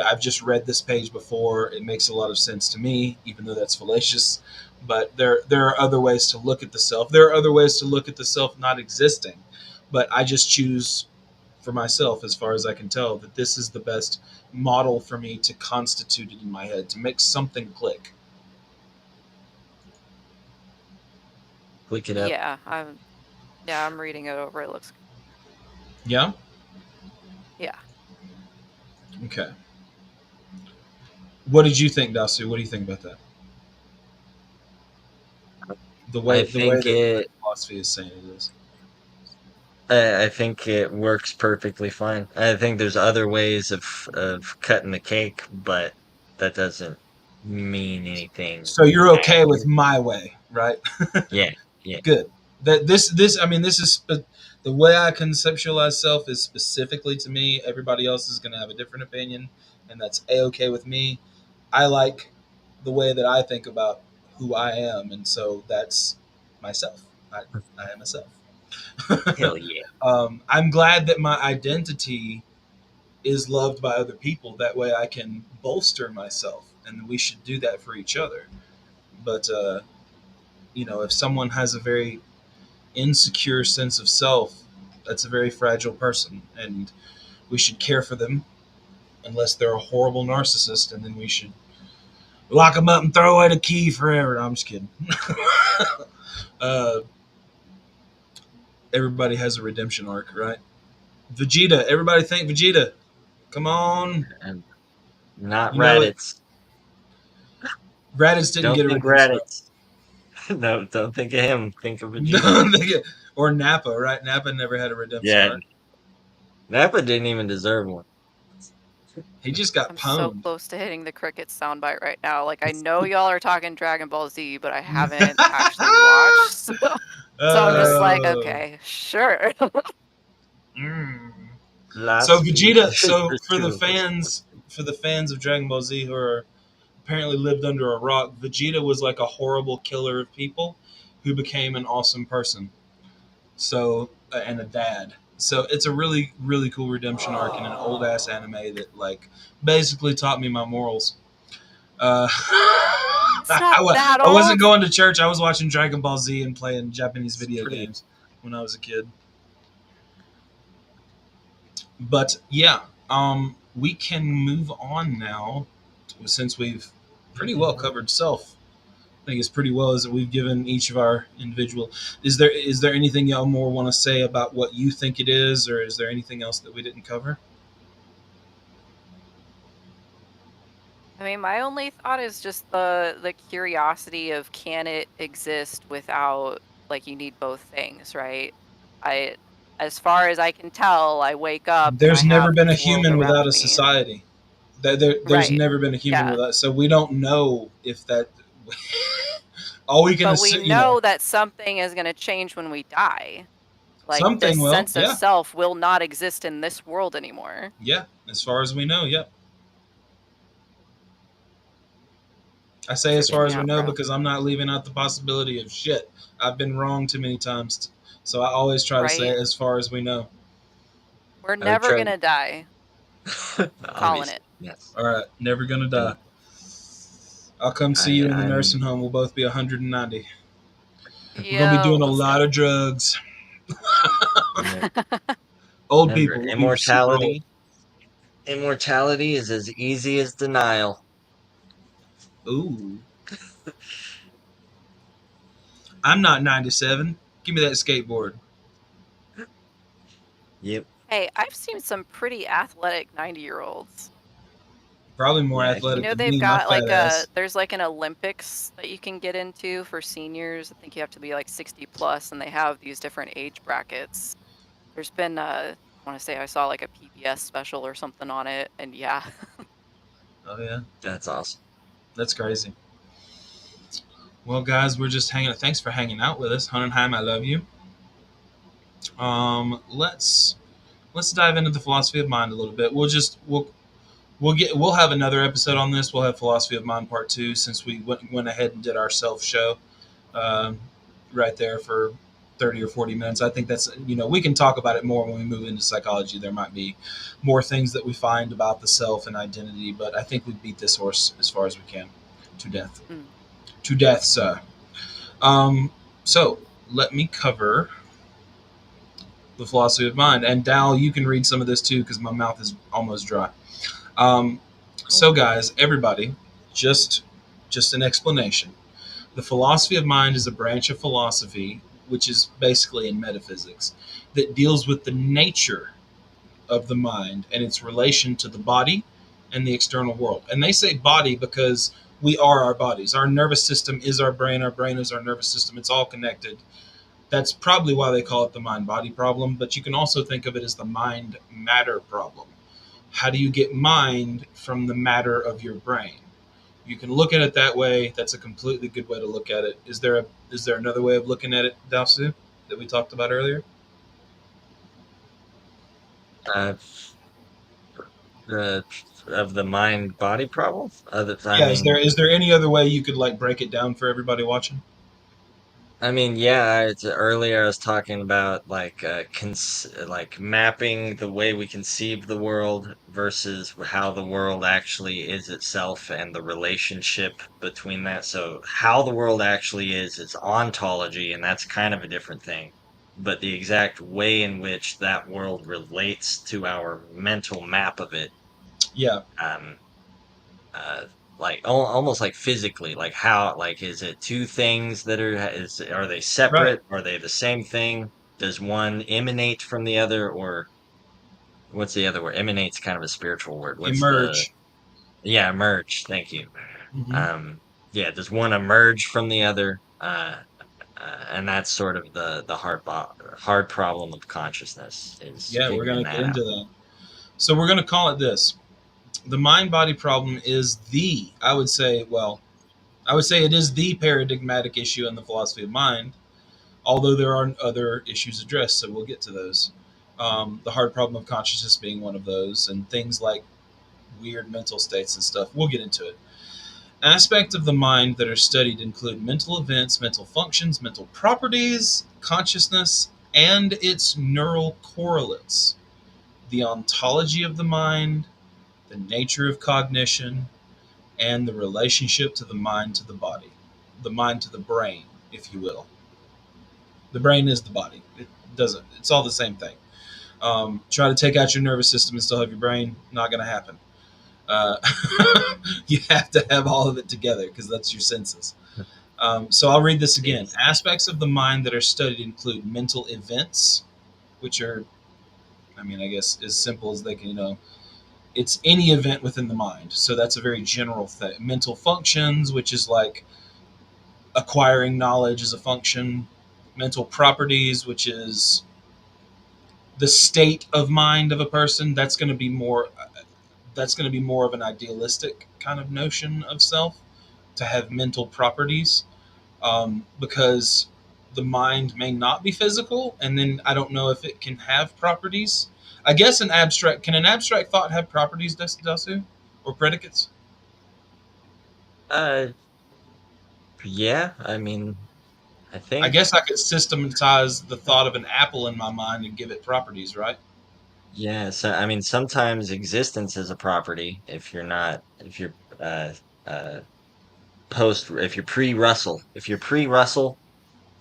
I've just read this page before. It makes a lot of sense to me, even though that's fallacious. But there are other ways to look at the self. There are other ways to look at the self not existing. But I just choose for myself, as far as I can tell, that this is the best model for me to constitute it in my head, to make something click. Click it up. Yeah, I'm reading it over. It looks Yeah? yeah. Okay. What did you think, Dasu? What do you think about that? The I way the way think that my it. philosophy is saying it is. I think it works perfectly fine. I think there's other ways of cutting the cake, but that doesn't mean anything So you're okay with accurate. my way, right? Yeah, yeah. Good. That this I mean this is the way I conceptualize self is specifically to me. Everybody else is going to have a different opinion, and that's a okay with me. I like the way that I think about who I am, and so that's myself. I am myself. Hell yeah. I'm glad that my identity is loved by other people. That way, I can bolster myself, and we should do that for each other. But if someone has a very insecure sense of self, that's a very fragile person, and we should care for them unless they're a horrible narcissist, and then we should lock them up and throw away the key forever. No, I'm just kidding. uh, everybody has a redemption arc, right? Vegeta, everybody thank Vegeta. Come on, And not you know it. Raditz. Raditz didn't Don't get a think redemption arc. Raditz. No, don't think of him. Think of Vegeta. No, or Nappa, right? Nappa never had a redemption Yeah, arc. Nappa didn't even deserve one. He just got I'm so pwned. close to hitting the cricket soundbite right now. Like I know y'all are talking Dragon Ball Z, but I haven't actually watched, so I'm just like, Oh. okay, sure. Mm. So Last feed. Vegeta, so There's two of us. for the fans of Dragon Ball Z who are apparently lived under a rock, Vegeta was like a horrible killer of people who became an awesome person. So and a dad. So it's a really really cool redemption arc in an old ass anime that like basically taught me my morals. It's not that I wasn't old. going to church. I was watching Dragon Ball Z and playing Japanese It's video pretty. games when I was a kid. But yeah, we can move on now, since we've pretty well covered self. I think as pretty well as we've given each of our individual. Is there anything y'all more want to say about what you think it is, or is there anything else that we didn't cover? I mean, my only thought is just the curiosity of can it exist without, like, you need both things, right? I as far as I can tell, I wake up and I There's never have been a this world human without around a me. society. There's Right. never been a human Yeah. without. So we don't know if that. All we can But we assume, you know, know that something is going to change when we die. Like, this something will. sense of Yeah, self will not exist in this world anymore. yeah. As far as we know, yeah. I say as Freaking far me as we out, know bro. because I'm not leaving out the possibility of shit. I've been wrong too many times, so I always try to say Right? as far as we know. We're I would never try. going to die. I'm calling Obviously, it. yes. All right, never gonna die. And I'll come see I, you in the I'm nursing home. We'll both be 190. We're gonna be Yo, doing a let's lot go. of drugs. yeah, Old remember people will be super old. immortality. Immortality is as easy as denial. Ooh, I'm not 97. Give me that skateboard. Yep. Hey, I've seen some pretty athletic 90-year-olds. Probably more Yeah. You athletic know, than they've me, my got fat like ass. there's like an Olympics that you can get into for seniors. I think you have to be like 60 plus, and they have these different age brackets. There's been, I want to say I saw like a PBS special or something on it, and yeah. Oh yeah, That's awesome. that's crazy. Well, guys, we're just hanging. Thanks for hanging out with us, Hunenheim. I love you. Let's dive into the philosophy of mind a little bit. We'll have another episode on this. We'll have philosophy of mind part two since we went ahead and did our self show, um, right there for 30 or 40 minutes. I think that's, we can talk about it more when we move into psychology. There might be more things that we find about the self and identity, but I think we beat this horse as far as we can to death. Mm. To death, sir. So let me cover the philosophy of mind. And Dal, you can read some of this too because my mouth is almost dry. Um, Cool. so, guys, everybody, just just an explanation. The philosophy of mind is a branch of philosophy, which is basically in metaphysics, that deals with the nature of the mind and its relation to the body and the external world. And they say body because we are our bodies. Our nervous system is our brain is our nervous system. It's all connected. That's probably why they call it the mind body problem, but you can also think of it as the mind matter problem. How do you get mind from the matter of your brain? You can look at it that way. That's a completely good way to look at it. Is there another way of looking at it, Dalsu, that we talked about earlier? Uh, the of the mind body problem. I Yeah, is there mean, is there any other way you could like break it down for everybody watching? yeah. Earlier I was talking about like like mapping the way we conceive the world versus how the world actually is itself and the relationship between that. So how the world actually is ontology, and that's kind of a different thing. But the exact way in which that world relates to our mental map of it, Yeah, um, uh like almost like physically, like how, like, is it two things that are they right. separate, are they the same thing, does one emanate from the other, or what's the other word? Emanate's kind of a spiritual word. What's the Emerge. Yeah, emerge, thank you. Hmm. um yeah, does one emerge from the other? And that's sort of the hard problem of consciousness, is Yeah, we're figuring gonna get that out. into that. So we're gonna call it this. The mind body problem is I would say it is the paradigmatic issue in the philosophy of mind, although there are other issues addressed, so we'll get to those. The hard problem of consciousness being one of those, and things like weird mental states and stuff. We'll get into it. Aspects of the mind that are studied include mental events, mental functions, mental properties, consciousness, and its neural correlates, the ontology of the mind, the nature of cognition, and the relationship to the mind to the body, the mind to the brain, if you will. The brain is the body. It doesn't. It's all the same thing. Try to take out your nervous system and still have your brain. Not going to happen. Uh, you have to have all of it together because that's your senses. So I'll read this again. Yes. Aspects of the mind that are studied include mental events, which are, I mean, I guess as simple as they can, it's any event within the mind. So that's a very general thing. Mental functions, which is like acquiring knowledge as a function. Mental properties, which is the state of mind of a person. That's going to be more of an idealistic kind of notion of self to have mental properties, because the mind may not be physical, and then I don't know if it can have properties. I guess an abstract thought have properties, Dasu, or predicates? Uh, yeah, I mean, I I think, guess I could systematize the thought of an apple in my mind and give it properties, right? yeah, so I mean, sometimes existence is a property if you're uh uh if you're pre-Russell. If you're pre-Russell,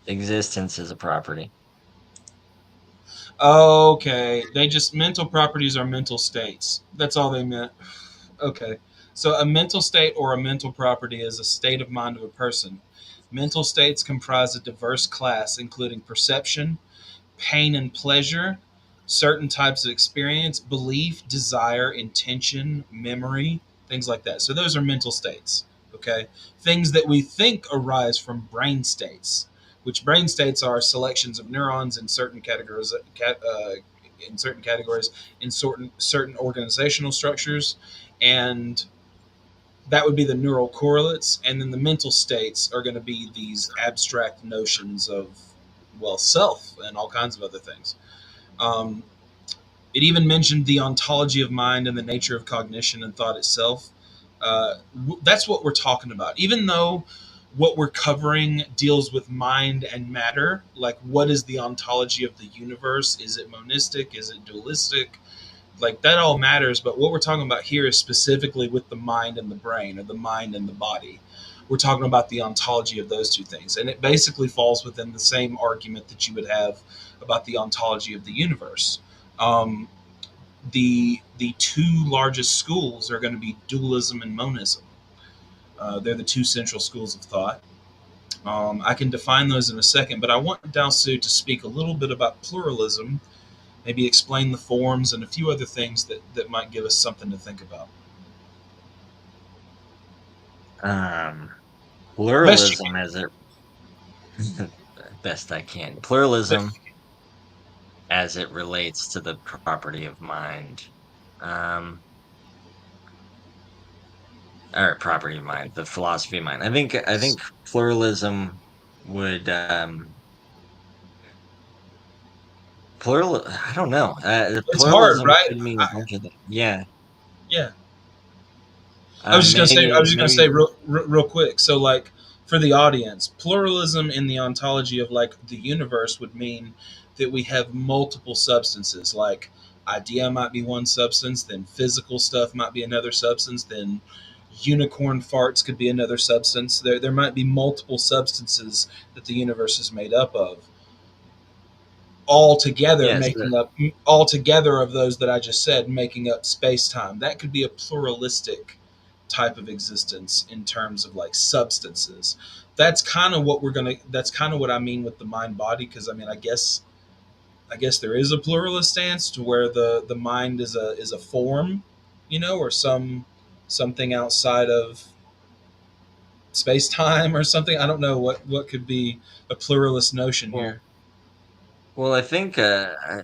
existence is a property. Okay, they just mental properties are mental states. That's all they meant. Okay. So a mental state or a mental property is a state of mind of a person. Mental states comprise a diverse class, including perception, pain and pleasure, certain types of experience, belief, desire, intention, memory, things like that. So those are mental states. Okay. Things that we think arise from brain states, which brain states are selections of neurons in certain categories, in certain categories, in certain organizational structures, and that would be the neural correlates, and then the mental states are going to be these abstract notions of, well, self and all kinds of other things. um, it even mentioned the ontology of mind and the nature of cognition and thought itself. That's what we're talking about, even though what we're covering deals with mind and matter. Like, what is the ontology of the universe? Is it monistic? Is it dualistic? Like, that all matters, but what we're talking about here is specifically with the mind and the brain, or the mind and the body. We're talking about the ontology of those two things, and it basically falls within the same argument that you would have about the ontology of the universe. um, the two largest schools are going to be dualism and monism. They're the two central schools of thought. I can define those in a second, but I want Dao Su to speak a little bit about pluralism, maybe explain the forms and a few other things that might give us something to think about. Um, Best you Pluralism can. as it best I can. Pluralism Best you can. as it relates to the property of mind. Um, or property of mind, the philosophy of mind. I think pluralism would I don't know. It's hard, Pluralism right? could mean a bunch of things. Yeah. Yeah. I was just gonna say. I was just gonna say Maybe real quick. So, like, for the audience, pluralism in the ontology of like the universe would mean that we have multiple substances. Like, idea might be one substance, then physical stuff might be another substance, then unicorn farts could be another substance. There might be multiple substances that the universe is made up of, all together yes. making up, all together of those that I just said, making up space time. That could be a pluralistic type of existence in terms of like substances. That's kind of what I mean with the mind body, because I mean, I guess there is a pluralist stance to where the mind is a form, or something outside of space time or something. I don't know what could be a pluralist notion Well, here. well, I think a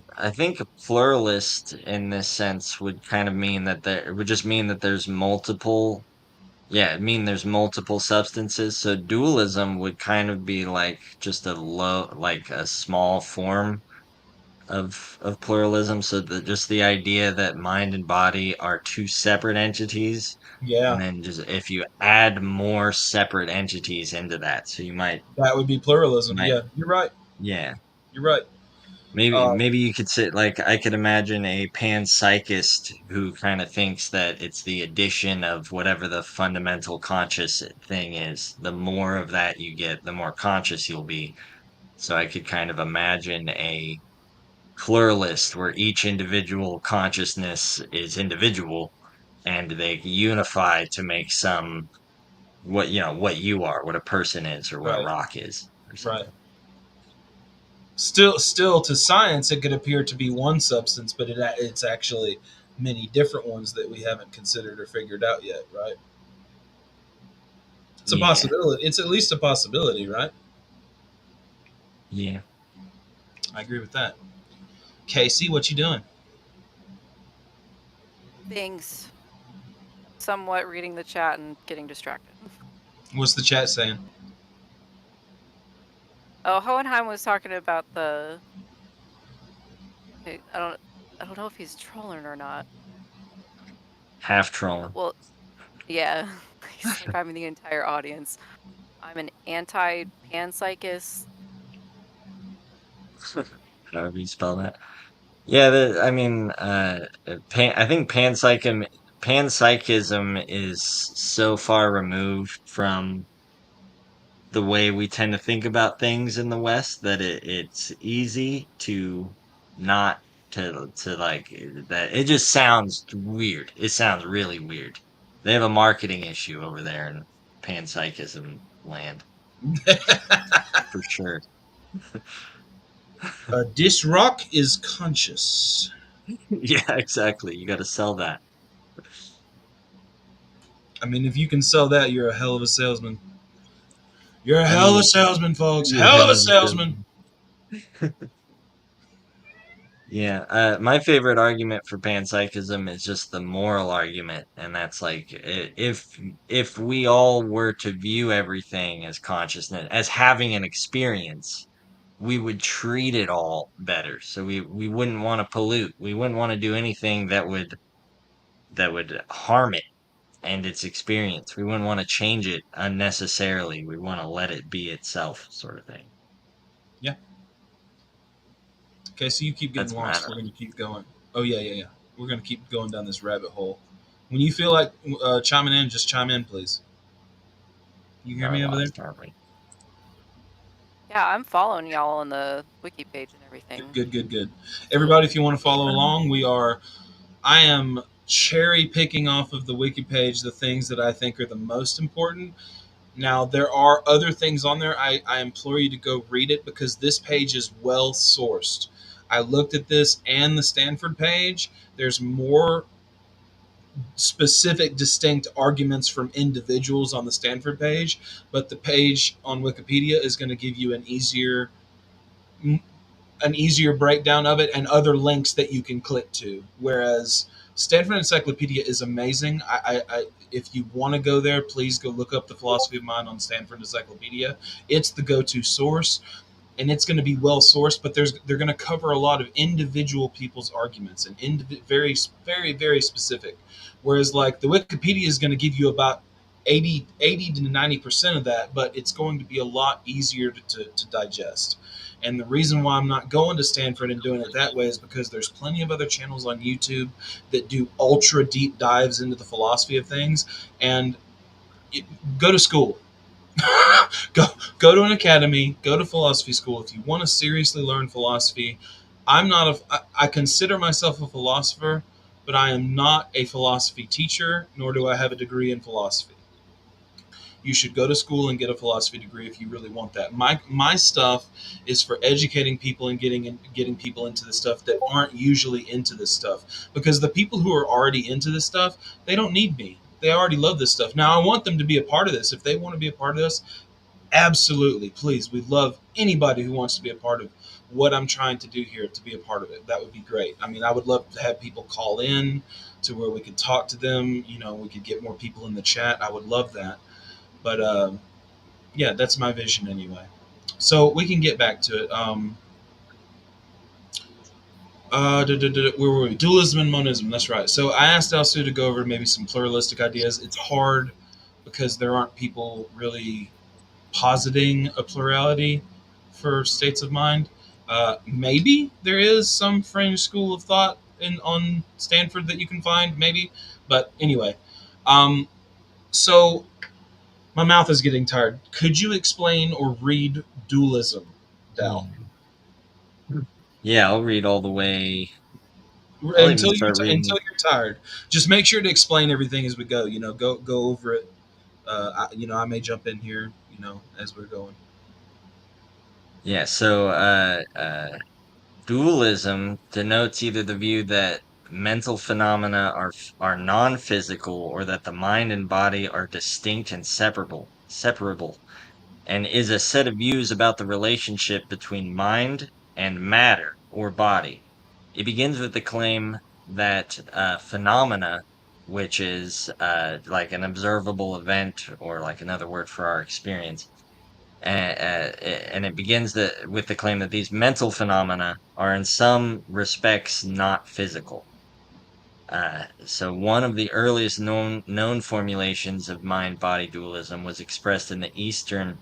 pluralist in this sense would kind of mean that there it would just mean that there's multiple. Yeah, it mean there's multiple substances. So dualism would kind of be like just like a small form of pluralism. So just the idea that mind and body are two separate entities, and Yeah, then just if you add more separate entities into that, so that would be you pluralism. might, Yeah, you're right. yeah. You're right. Maybe Um, maybe you could say like I could imagine a panpsychist who kind of thinks that it's the addition of whatever the fundamental conscious thing is. The more of that you get, the more conscious you'll be. So I could kind of imagine pluralist, where each individual consciousness is individual, and they unify to make some what you are, what a person is, or what a Right. rock is, or Right. something. Still, to science, it could appear to be one substance, but it's actually many different ones that we haven't considered or figured out yet. Right? It's a Yeah, possibility. It's at least a possibility, right? yeah. I agree with that. Casey, what you doing? Things somewhat reading the chat and getting distracted. What's the chat saying? Oh, Hohenheim was talking about the. I don't know if he's trolling or not. Half trolling. Well, yeah, he's like I'm in the entire audience. I'm an anti-panpsychist. However you spell that. Yeah, I mean, I think panpsychism is so far removed from the way we tend to think about things in the West that it's easy to not to like that. It just sounds weird. It sounds really weird. They have a marketing issue over there in panpsychism land for sure. This rock is conscious. Yeah, exactly. You got to sell that. I mean, if you can sell that, you're a hell of a salesman. You're a I hell of a mean, salesman, folks. you Hell of a have salesman. yeah. My favorite argument for panpsychism is just the moral argument, and that's like if we all were to view everything as consciousness, as having an experience, we would treat it all better. So we wouldn't want to pollute. We wouldn't want to do anything that would harm it and its experience. We wouldn't want to change it unnecessarily. We want to let it be itself, sort of thing. Yeah. Okay, so you keep getting That's lost. matter. We're going to keep going. Oh, yeah, yeah, yeah. We're going to keep going down this rabbit hole. When you feel like chiming in, just chime in, please. You hear Are me over there? lost, aren't we? Yeah, I'm following y'all on the wiki page and Good, everything. good, good, good. So Everybody, if you want to follow along, I am cherry picking off of the wiki page the things that I think are the most important. Now, there are other things on there. I implore you to go read it because this page is well sourced. I looked at this and the Stanford page. There's more specific, distinct arguments from individuals on the Stanford page, but the page on Wikipedia is going to give you an easier breakdown of it and other links that you can click to. Whereas Stanford Encyclopedia is amazing. If you want to go there, please go look up the Philosophy of Mind on Stanford Encyclopedia. It's the go-to source, and it's going to be well sourced. But they're going to cover a lot of individual people's arguments and very, very, very specific. Whereas like the Wikipedia is going to give you about 80 to 90% of that, but it's going to be a lot easier to digest. And the reason why I'm not going to Stanford and doing it that way is because there's plenty of other channels on YouTube that do ultra deep dives into the philosophy of things. And it, go to school. go go to an academy. Go to philosophy school if you want to seriously learn philosophy. I consider myself a philosopher, but I am not a philosophy teacher, nor do I have a degree in philosophy. You should go to school and get a philosophy degree if you really want that. My stuff is for educating people and getting people into the stuff that aren't usually into this stuff. Because the people who are already into this stuff, they don't need me. They already love this stuff. Now I want them to be a part of this. If they want to be a part of this, absolutely, please. We love anybody who wants to be a part of what I'm trying to do here to be a part of it. That would be great. I mean, I would love to have people call in to where we could talk to them. We could get more people in the chat. I would love that. But yeah, that's my vision anyway. So we can get back to it. Where were we? Dualism and monism. That's right. So I asked Alsu to go over maybe some pluralistic ideas. It's hard because there aren't people really positing a plurality for states of mind. Maybe there is some fringe school of thought on Stanford that you can find, maybe. But anyway, um, so my mouth is getting tired. Could you explain or read dualism, Dal? Yeah. Yeah, I'll read all the way. I'll even until start reading. until you're tired. Just make sure to explain everything as we go. You know, go over it. I may jump in here. As we're going. Yeah, so dualism denotes either the view that mental phenomena are non-physical, or that the mind and body are distinct and separable, and is a set of views about the relationship between mind and matter or body. It begins with the claim that phenomena, which is like an observable event, or like another word for our experience, and it begins with the claim that these mental phenomena are in some respects not physical. So one of the earliest known formulations of mind-body dualism was expressed in the Eastern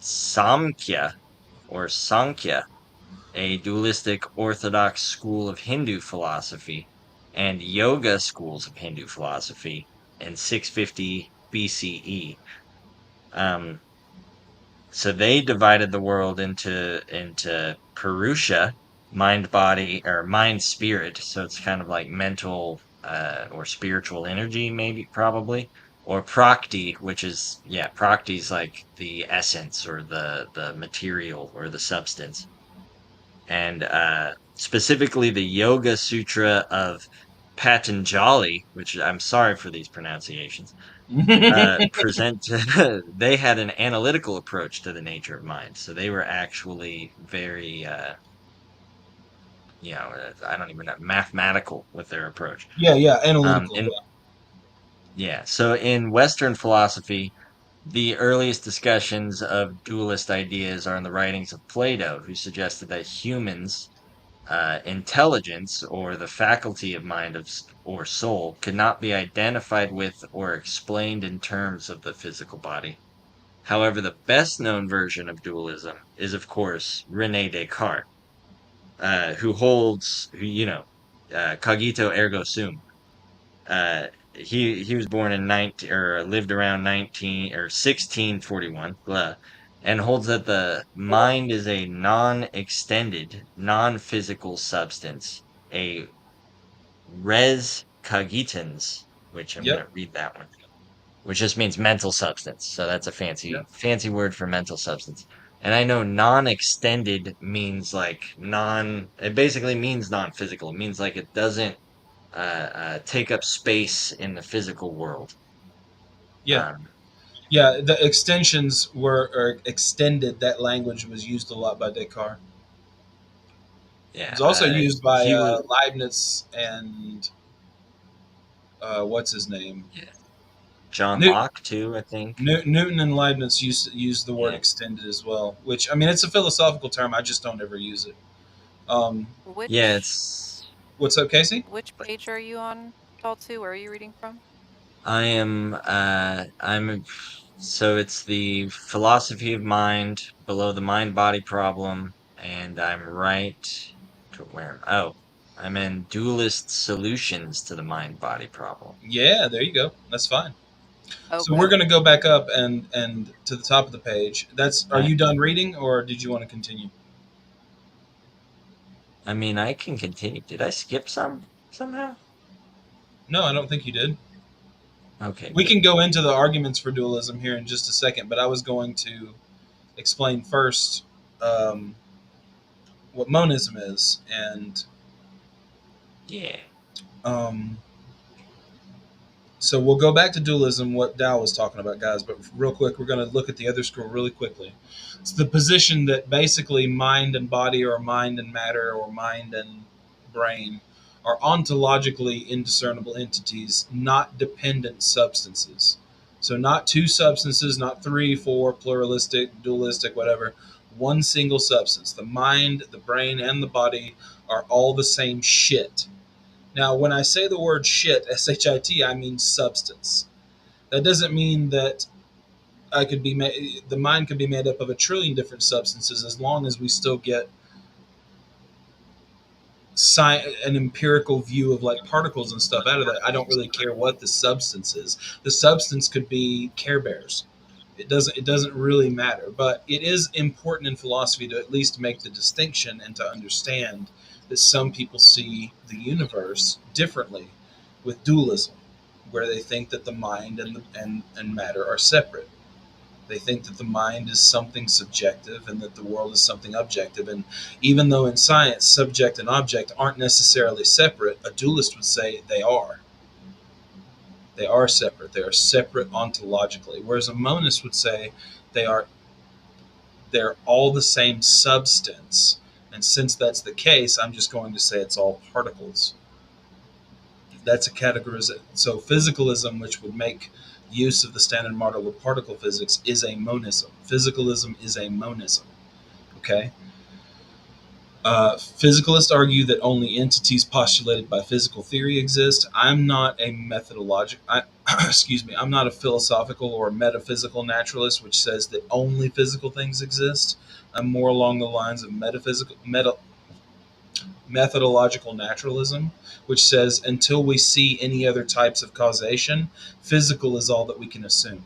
Samkhya or Sankhya, a dualistic orthodox school of Hindu philosophy, and yoga schools of Hindu philosophy in 650 BCE. Um, so they divided the world into Purusha, mind body or mind spirit. So it's kind of like mental or spiritual energy, maybe probably, or Prakti, which is Prakti is like the essence or the material or the substance. And specifically the Yoga Sutra of Patanjali, which I'm sorry for these pronunciations, present they had an analytical approach to the nature of mind. So they were actually very, I don't even know, mathematical with their approach. Yeah, analytical. And yeah, so in Western philosophy, the earliest discussions of dualist ideas are in the writings of Plato, who suggested that humans' intelligence, or the faculty of mind or soul, could not be identified with or explained in terms of the physical body. However, the best known version of dualism is, of course, Rene Descartes, cogito ergo sum. He was born in 19 or lived around 19 or 1641, and holds that the mind is a non-extended, non-physical substance, a res cogitans, which I'm going Yep. to read that one, which just means mental substance. So that's a Yep. fancy word for mental substance. And I know non-extended means like it basically means non-physical. It means like it doesn't take up space in the physical world. Yeah. Um, Yeah. The extensions were or extended. That language was used a lot by Descartes. It yeah, was also used by he was, Leibniz and what's his name? yeah, John Newton. Locke too, I think. Newton and Leibniz used the word Yeah. extended as well. Which I mean, it's a philosophical term. I just don't ever use it. Um, Yeah, Which what's up, Casey? which page are you on, Taltu? Where are you reading from? so it's the philosophy of mind below the mind body problem, and I'm right to where, oh, I'm in dualist solutions to the mind body problem. Yeah, there you go. That's fine. So we're Okay. going to go back up and to the top of the page. That's. Are I, you done reading, or did you want to continue? I mean, I can continue. Did I skip somehow? No, I don't think you did. Okay, We good. can go into the arguments for dualism here in just a second, but I was going to explain first um, what monism is, and Yeah. um, so we'll go back to dualism, what Dow was talking about, guys. But real quick, we're going to look at the other scroll really quickly. It's the position that basically mind and body, or mind and matter, or mind and brain are ontologically indiscernible entities, not dependent substances. So, not two substances, not three, four, pluralistic, dualistic, whatever. One single substance. The mind, the brain, and the body are all the same shit. Now, when I say the word shit, shit, I mean substance. That doesn't mean that the mind could be made up of a trillion different substances as long as we still get an empirical view of like particles and stuff out of that. I don't really care what the substance is. The substance could be Care Bears. It doesn't really matter, but it is important in philosophy to at least make the distinction and to understand that some people see the universe differently with dualism, where they think that the mind and matter are separate. They think that the mind is something subjective and that the world is something objective. And even though in science subject and object aren't necessarily separate, a dualist would say they are. They are separate. They are separate ontologically. Whereas a monist would say they are they're all the same substance. And since that's the case, I'm just going to say it's all particles. That's a categorization. So physicalism, which would make use of the standard model of particle physics, is a monism. Physicalism is a monism. Okay. Physicalists argue that only entities postulated by physical theory exist. I'm not a methodological, excuse me, I'm not a philosophical or metaphysical naturalist, which says that only physical things exist. I'm more along the lines of methodological naturalism, which says until we see any other types of causation, physical is all that we can assume.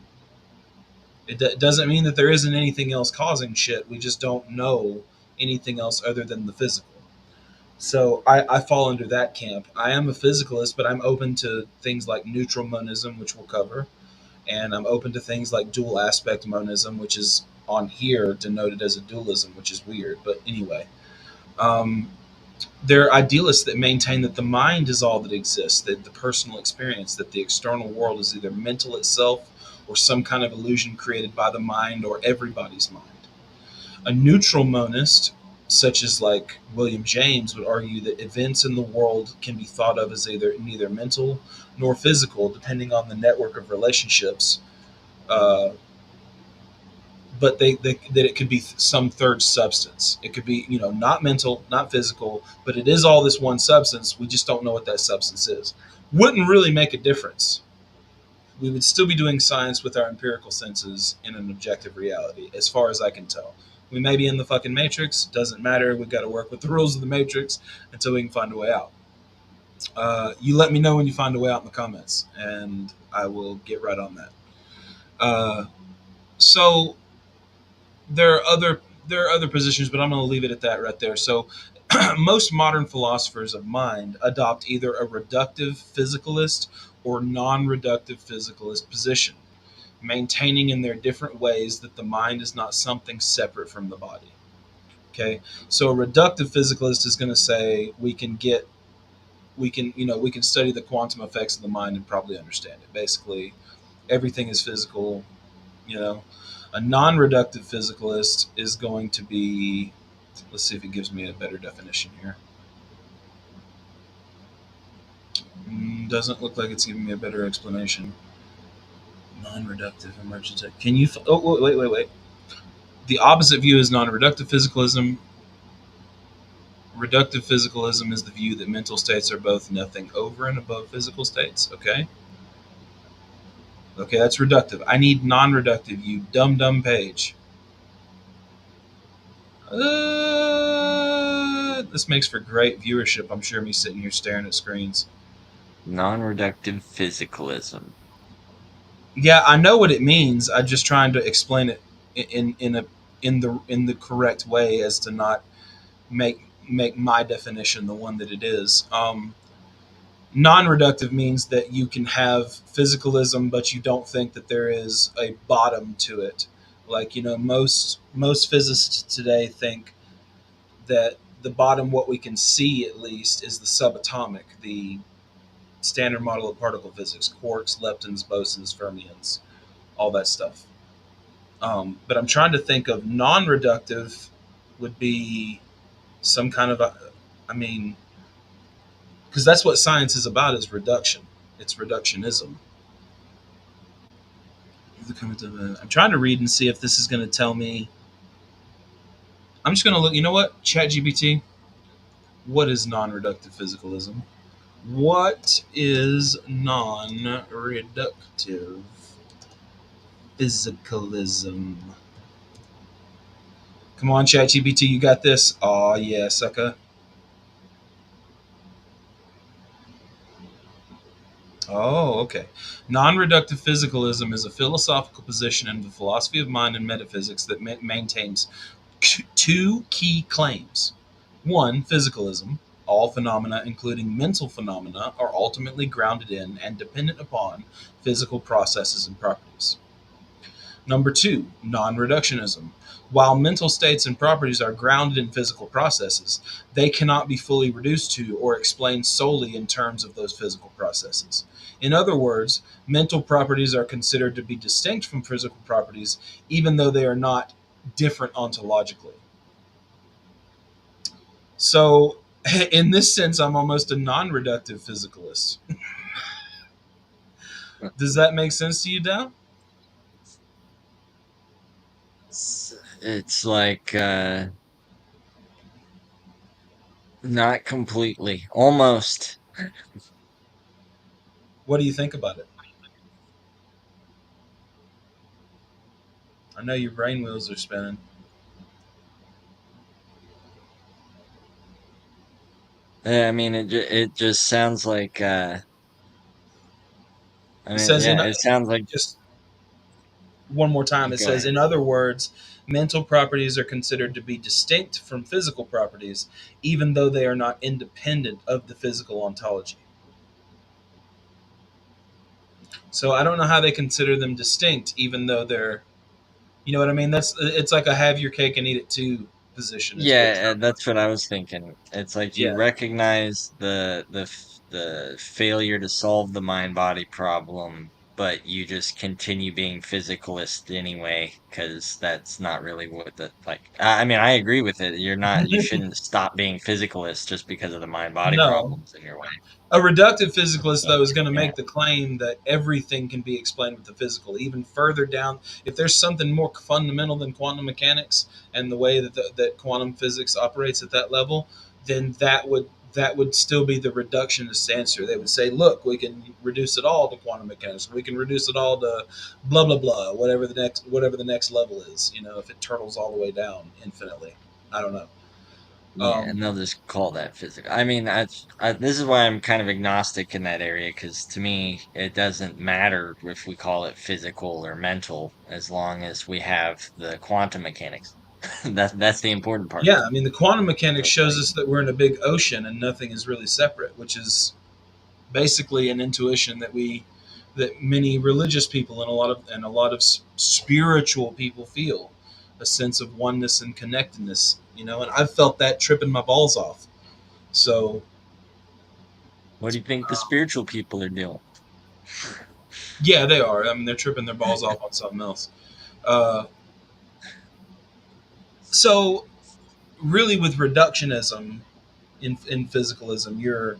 It doesn't mean that there isn't anything else causing shit. We just don't know anything else other than the physical. So I fall under that camp. I am a physicalist, but I'm open to things like neutral monism, which we'll cover, and I'm open to things like dual aspect monism, which is on here denoted as a dualism, which is weird. But anyway, um, there are idealists that maintain that the mind is all that exists, that the personal experience, that the external world is either mental itself or some kind of illusion created by the mind or everybody's mind. A neutral monist, such as like William James, would argue that events in the world can be thought of as either neither mental nor physical, depending on the network of relationships. Uh, but that it could be some third substance. It could be, not mental, not physical, but it is all this one substance. We just don't know what that substance is. Wouldn't really make a difference. We would still be doing science with our empirical senses in an objective reality, as far as I can tell. We may be in the fucking matrix. Doesn't matter. We've got to work with the rules of the matrix until we can find a way out. You let me know when you find a way out in the comments, and I will get right on that. So there are other positions, but I'm going to leave it at that right there. So most modern philosophers of mind adopt either a reductive physicalist or non-reductive physicalist position, maintaining in their different ways that the mind is not something separate from the body. Okay, so a reductive physicalist is going to say we can study the quantum effects of the mind and probably understand it. Basically, everything is physical. You know, a non-reductive physicalist is going to be. Let's see if it gives me a better definition here. Doesn't look like it's giving me a better explanation. Non-reductive emergent. Can you? Oh, wait. The opposite view is non-reductive physicalism. Reductive physicalism is the view that mental states are both nothing over and above physical states. Okay. Okay, that's reductive. I need non-reductive. You dumb page. This makes for great viewership. I'm sure me sitting here staring at screens. Non-reductive physicalism. Yeah, I know what it means. I'm just trying to explain it in the correct way as to not make my definition the one that it is. Non-reductive means that you can have physicalism, but you don't think that there is a bottom to it. Like most physicists today think that the bottom, what we can see at least, is the subatomic, the standard model of particle physics, quarks, leptons, bosons, fermions, all that stuff. But I'm trying to think of non-reductive would be some kind of I mean, because that's what science is about, is reduction. It's reductionism. I'm trying to read and see if this is going to tell me. I'm just going to look. You know what? ChatGPT. What is non-reductive physicalism? What is non-reductive physicalism? Come on, ChatGPT, you got this. Oh yeah, sucker. Oh, okay. Non reductive physicalism is a philosophical position in the philosophy of mind and metaphysics that maintains two key claims. One, physicalism. All phenomena, including mental phenomena, are ultimately grounded in and dependent upon physical processes and properties. Number two, non reductionism. While mental states and properties are grounded in physical processes, they cannot be fully reduced to or explained solely in terms of those physical processes. In other words, mental properties are considered to be distinct from physical properties, even though they are not different ontologically. So, in this sense, I'm almost a non reductive physicalist. Does that make sense to you, Dow? It's like not completely, almost. What do you think about it? I know your brain wheels are spinning. I mean, it just sounds like I It mean, says in yeah, it sounds like just one more time, it go says, ahead. in other words, mental properties are considered to be distinct from physical properties, even though they are not independent of the physical ontology. So I don't know how they consider them distinct, even though they're, you know what I mean? It's like a have your cake and eat it too position, is what it Yeah, sounds like. that's what I was thinking. It's like you Yeah. recognize the failure to solve the mind-body problem, but you just continue being physicalist anyway, because that's not really what the like. I mean, I agree with it. You shouldn't stop being physicalist just because of the mind-body No. problems in your way. A reductive physicalist, But though, is going to yeah, make the claim that everything can be explained with the physical. Even further down, if there's something more fundamental than quantum mechanics and the way that quantum physics operates at that level, then that would still be the reductionist answer. They would say, "Look, we can reduce it all to quantum mechanics. We can reduce it all to blah blah blah, whatever the next level is. You know, if it turtles all the way down infinitely, I don't know." yeah, Um, and they'll just call that physical. I mean, this is why I'm kind of agnostic in that area, because to me, it doesn't matter if we call it physical or mental, as long as we have the quantum mechanics. That's the important part. Yeah, I mean, the quantum mechanics So it's shows like, us that we're in a big ocean and nothing is really separate, which is basically an intuition that many religious people and a lot of spiritual people feel, a sense of oneness and connectedness. And I've felt that tripping my balls off. So, what do you think the um, spiritual people are doing? yeah, they are. I mean, they're tripping their balls off on something else. Uh, so, really, with reductionism in physicalism, you're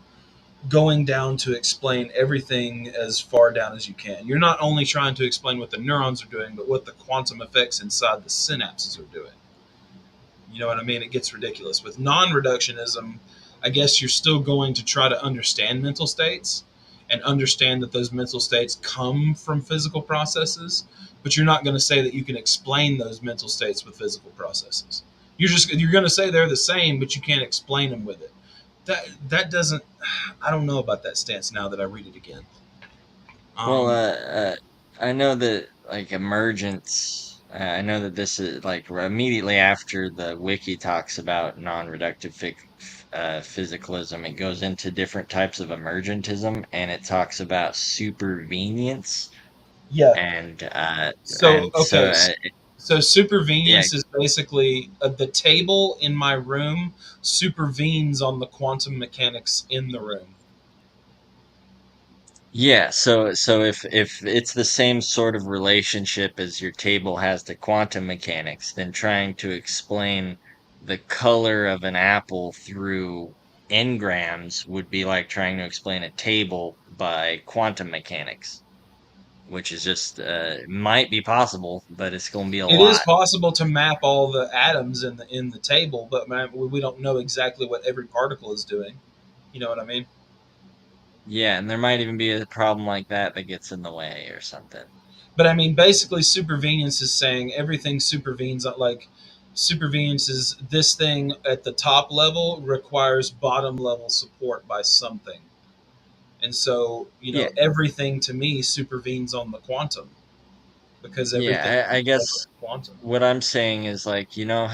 going down to explain everything as far down as you can. You're not only trying to explain what the neurons are doing, but what the quantum effects inside the synapses are doing. You know what I mean? It gets ridiculous. With non reductionism, I guess you're still going to try to understand mental states and understand that those mental states come from physical processes, but you're not going to say that you can explain those mental states with physical processes. You're going to say they're the same, but you can't explain them with it. That doesn't. I don't know about that stance now that I read it again. Well, Um, I know that like emergence. I know that this is like immediately after the wiki talks about non-reductive physicalism, it goes into different types of emergentism, and it talks about supervenience, yeah. and So so okay. So yeah, supervenience is basically the table in my room supervenes on the quantum mechanics in the room. yeah, so if it's the same sort of relationship as your table has to quantum mechanics, then trying to explain the color of an apple through engrams would be like trying to explain a table by quantum mechanics, which is just might be possible, but it's going to be a It is lot. possible to map all the atoms in the table, but man, we don't know exactly what every particle is doing. You know what I mean? Yeah, and there might even be a problem like that that gets in the way or something. But I mean, basically, supervenience is saying everything supervenes. Like supervenience is this thing at the top level requires bottom level support by something, And so, Yeah, everything to me supervenes on the quantum because everything yeah. I is guess quantum. what I'm saying is like, you know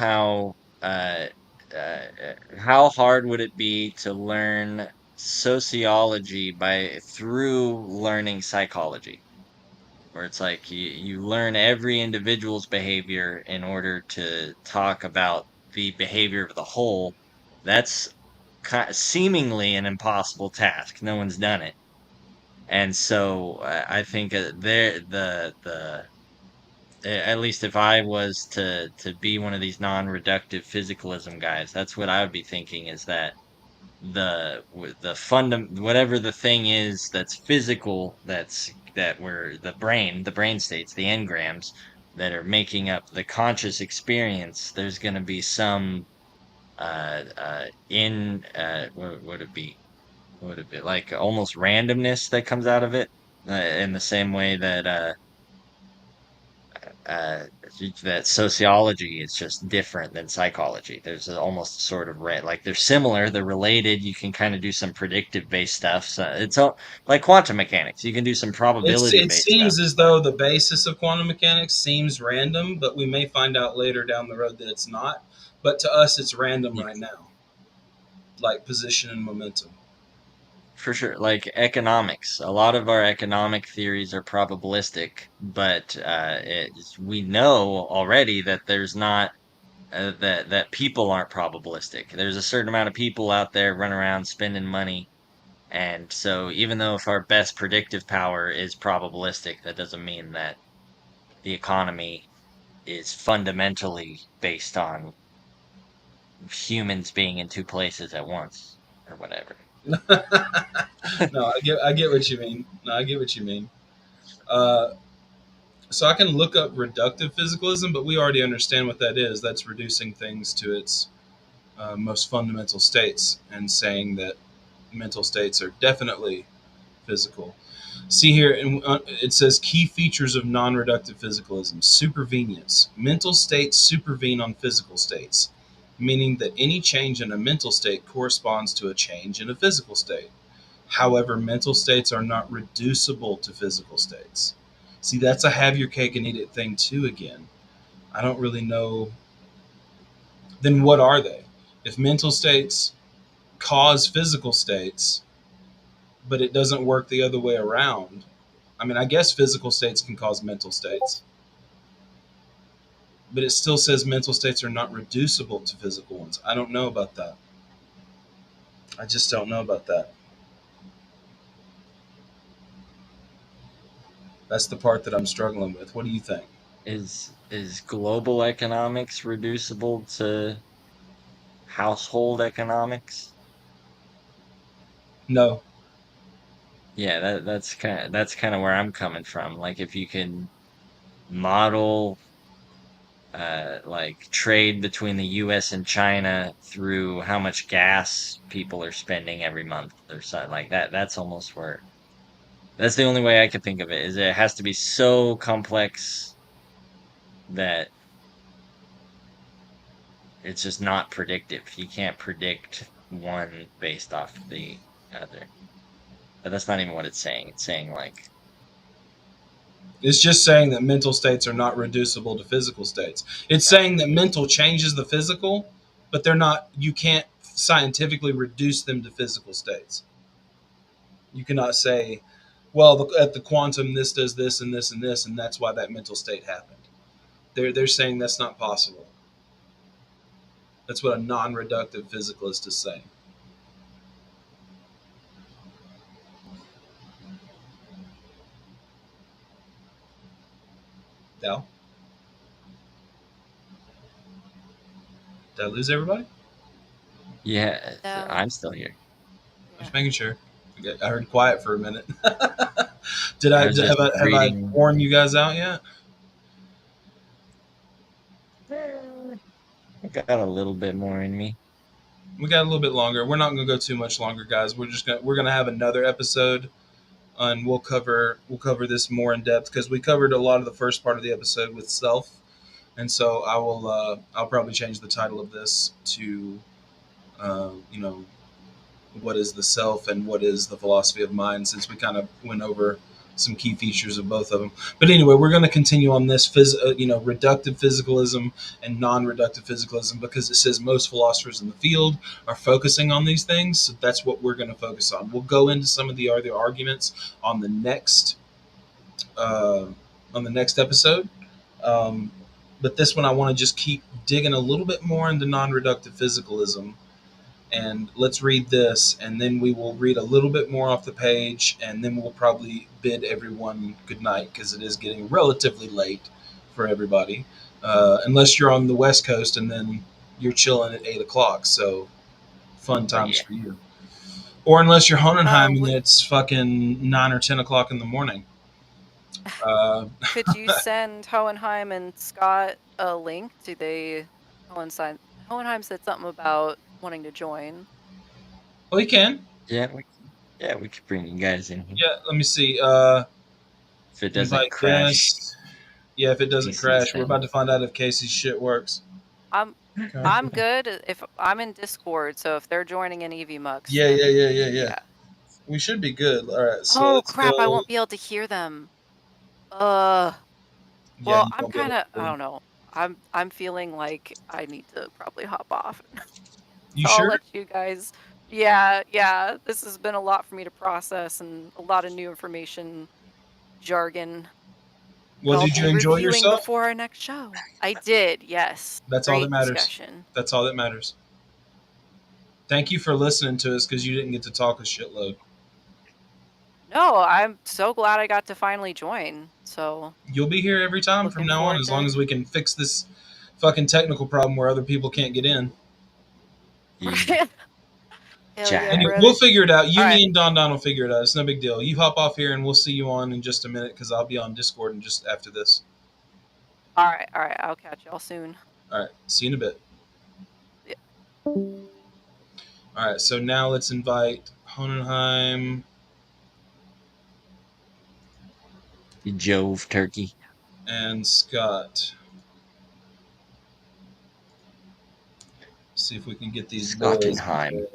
uh, how hard would it be to learn sociology by through learning psychology? Where it's like you learn every individual's behavior in order to talk about the behavior of the whole. That's seemingly an impossible task. No one's done it. And so I think there at least if I was to be one of these non-reductive physicalism guys, that's what I would be thinking is that the whatever the thing is that's physical, that where the brain states, the engrams that are making up the conscious experience, there's going to be some in what would it be? What would it be like almost randomness that comes out of it, in the same way that uh, that sociology is just different than psychology. There's almost sort of like they're similar, they're related. You can kind of do some predictive based stuff. So it's all like quantum mechanics. You can do some probability It based stuff. seems as though the basis of quantum mechanics seems random, but we may find out later down the road that it's not. But to us, it's random Yeah, right now, like position and momentum. for sure. Like economics, a lot of our economic theories are probabilistic, but we know already that there's not. That people aren't probabilistic. There's a certain amount of people out there running around spending money. And so, even though if our best predictive power is probabilistic, that doesn't mean that the economy is fundamentally based on humans being in two places at once or whatever. No, I get what you mean. No, I get what you mean. Uh, so I can look up reductive physicalism, but we already understand what that is. That's reducing things to its most fundamental states and saying that mental states are definitely physical. See here, it says key features of non-reductive physicalism: supervenience. Mental states supervene on physical states, meaning that any change in a mental state corresponds to a change in a physical state. However, mental states are not reducible to physical states. See, that's a have your cake and eat it thing too again. I don't really know. Then what are they? If mental states cause physical states, but it doesn't work the other way around. I mean, I guess physical states can cause mental states, but it still says mental states are not reducible to physical ones. I don't know about that. I just don't know about that. That's the part that I'm struggling with. What do you think? Is global economics reducible to household economics? No. Yeah, that's kind of where I'm coming from. Like if you can model like trade between the US and China through how much gas people are spending every month or something like that. That's almost where that's the only way I can think of it is it has to be so complex that it's just not predictive. You can't predict one based off the other. But that's not even what it's saying. It's saying like It's just saying that mental states are not reducible to physical states. It's saying that mental changes the physical, but they're not, you can't scientifically reduce them to physical states. You cannot say, well, at the quantum, this does this and this and this, and that's why that mental state happened. They're saying that's not possible. That's what a non reductive physicalist is saying. Dal, did I lose everybody? yeah, No, I'm still here. yeah. Just making sure. I heard quiet for a minute. I was just Have I reading. worn you guys out yet? I got a little bit more in me. We got a little bit longer. We're not going to go too much longer, guys. We're gonna have another episode, and we'll cover this more in depth because we covered a lot of the first part of the episode with self, and so I'll probably change the title of this to, you know, what is the self and what is the philosophy of mind, since we kind of went over some key features of both of them. But anyway, we're going to continue on this, reductive physicalism and non-reductive physicalism, because it says most philosophers in the field are focusing on these things. So that's what we're going to focus on. We'll go into some of the other arguments uh, on the next episode. Um, but this one, I want to just keep digging a little bit more into non-reductive physicalism, and let's read this, and then we will read a little bit more off the page, and then we'll probably bid everyone good night, because it is getting relatively late for everybody, unless you're on the West Coast and then you're chilling at 8 o'clock. So fun Oh times yeah. for you. Or unless you're Honenheim and Would it's fucking 9 or 10 o'clock in the morning. Uh, could you send Hohenheim and Scott a link? Do they Hohenheim Hohenheim said something about wanting to join. well, you can. Yeah, we could bring you guys in here Yeah, let me see. if it doesn't Invite crash. guest. Yeah, if it doesn't PC crash, we're about setting. to find out if Casey's shit works. I'm Okay. I'm good if I'm in Discord, so if they're joining in EVMux, Yeah, yeah, then yeah, yeah, yeah. yeah. We should be good. All right, so Oh let's crap, I go. won't be able to hear them. Uh, Yeah, well, you I'm won't be able kind to of hear I them. don't know. I'm feeling like I need to probably hop off. You So I'll sure? let you guys. Yeah, yeah. This has been a lot for me to process and a lot of new information, jargon that Well, I'll did you be enjoy reviewing yourself? before our next show. I did, yes. That's all that Great matters. discussion. That's all that matters. Thank you for listening to us, because you didn't get to talk a shitload. No, I'm so glad I got to finally join. So You'll be here every time from looking now on, forward as long to. as we can fix this fucking technical problem where other people can't get in. You Hell yeah, Anyway, we'll brother. figure it out. All You, right, me, and Don will figure it out. It's no big deal. You hop off here, and we'll see you on in just a minute, because I'll be on Discord and just after this. all right, all right. I'll catch y'all soon. All right, see you in a bit. Yeah. All right, so now let's invite Honenheim Jove turkey. and Scott. See if we can get these boys in Scottenheim. here.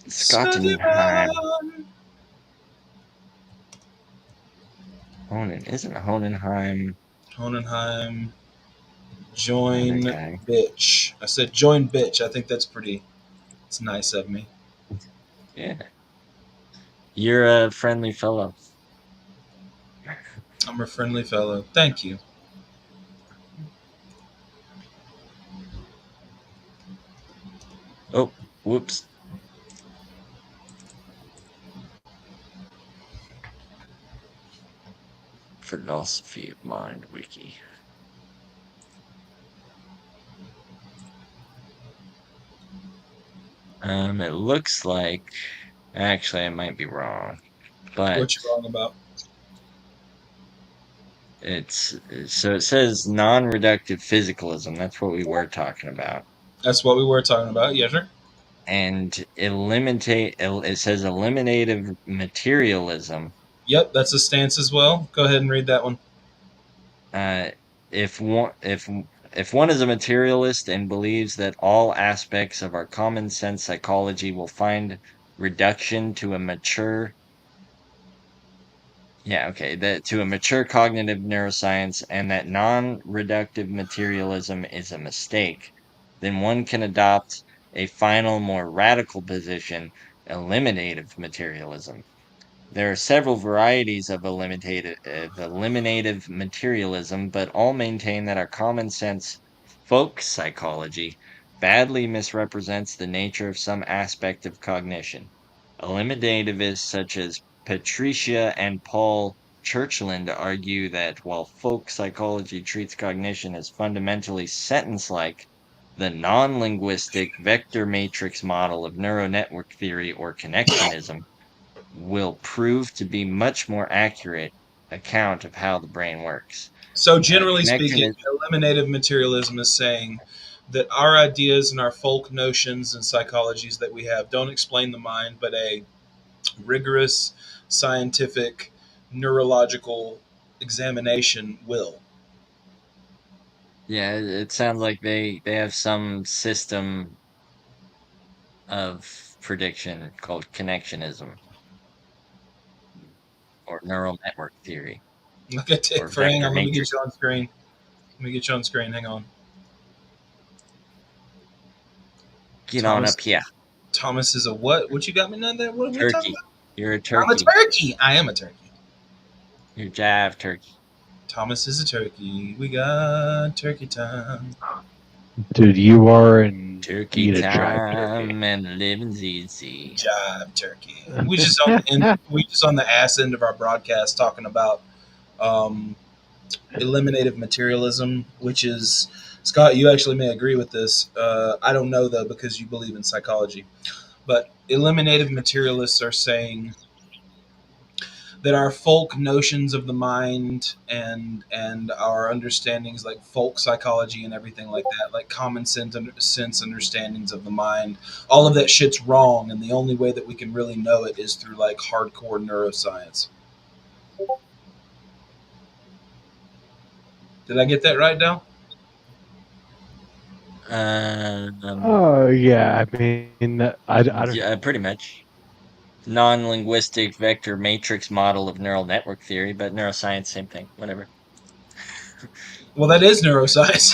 Scottenheim. Sullivan! Honen. Isn't Honenheim Honenheim, another join guy? bitch. I said join bitch. I think that's pretty. It's nice of me. Yeah. You're a friendly fellow. I'm a friendly fellow. Thank you. Oh, whoops. Philosophy of Mind Wiki. It looks like actually I might be wrong, but What you wrong about? it's so it says non-reductive physicalism. That's what we were talking about. That's what we were talking about. Yeah, sure. And it says eliminative materialism. Yep, that's a stance as well. Go ahead and read that one. Uh, if one is a materialist and believes that all aspects of our common sense psychology will find reduction to a mature yeah, okay, that to a mature cognitive neuroscience and that non-reductive materialism is a mistake, then one can adopt a final, more radical position, eliminative materialism. There are several varieties of eliminative materialism, but all maintain that our common sense folk psychology badly misrepresents the nature of some aspect of cognition. Eliminativists such as Patricia and Paul Churchland argue that while folk psychology treats cognition as fundamentally sentence-like, the non-linguistic vector matrix model of neural network theory or connectionism will prove to be much more accurate account of how the brain works. So, generally Connection speaking, is eliminative materialism is saying that our ideas and our folk notions and psychologies that we have don't explain the mind, but a rigorous scientific neurological examination will. yeah, it sounds like they have some system of prediction called connectionism or neural network theory Look at or it for hang vector on. Let me get matrix. you on screen. Let me get you on screen. Hang on. Get on Thomas. up here. Thomas is a what? What you got me now? That what are we talking Turkey. about? You're a I'm a turkey. turkey. I am a turkey. You're jive turkey. Thomas is a turkey. We got turkey time. Dude, you are Turkey indeed a jive turkey. time and living's easy. Jive turkey. We just on the ass end of our broadcast talking about um, eliminative materialism, which is Scott. You actually may agree with this. I don't know though because you believe in psychology, but eliminative materialists are saying that our folk notions of the mind and our understandings like folk psychology and everything like that, like common sense understandings of the mind, all of that shit's wrong, and the only way that we can really know it is through like hardcore neuroscience. Did I get that right, Dal? Um, Oh yeah, I mean, I don't. yeah, pretty much. Non-linguistic vector matrix model of neural network theory, but neuroscience, same thing. Whatever. Well, that is neuroscience.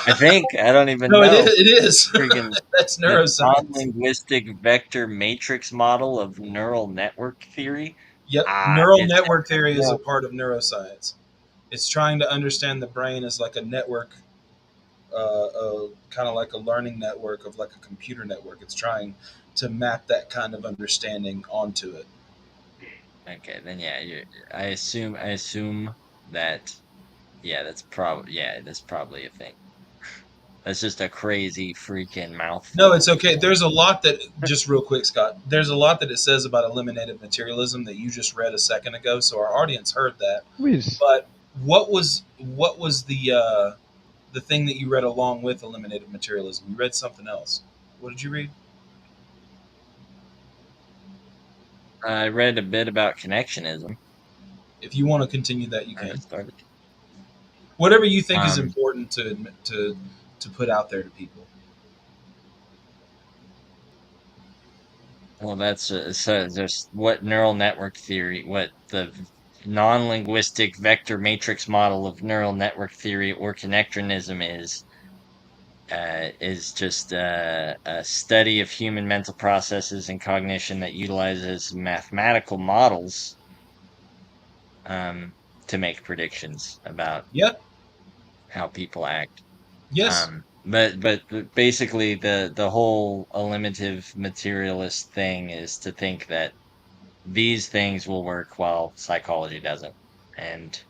I think I don't even No, it is. know. It is. Friggin' That's the neuroscience. non-linguistic vector matrix model of neural network theory. Yep. Ah, Neural it's network theory is a no. part of neuroscience. It's trying to understand the brain as like a network, kind of like a learning network of like a computer network. It's trying to map that kind of understanding onto it. Okay, then yeah, I assume that that's probably a thing. That's just a crazy freaking No, it's mouthful. okay. There's a lot that, just real quick, Scott, there's a lot that it says about eliminative materialism that you just read a second ago. So our audience heard that. We just, But what was the thing that you read along with eliminative materialism? You read something else. What did you read? I read a bit about connectionism. If you want to continue that, you I can. started. Whatever you think is Um, important to admit, to put out there to people. well, that's so just what neural network theory, what the non-linguistic vector matrix model of neural network theory or connectionism is just a study of human mental processes and cognition that utilizes mathematical models um, to make predictions about Yeah. how people act. Yes. But basically, the whole eliminative materialist thing is to think that these things will work while psychology doesn't, and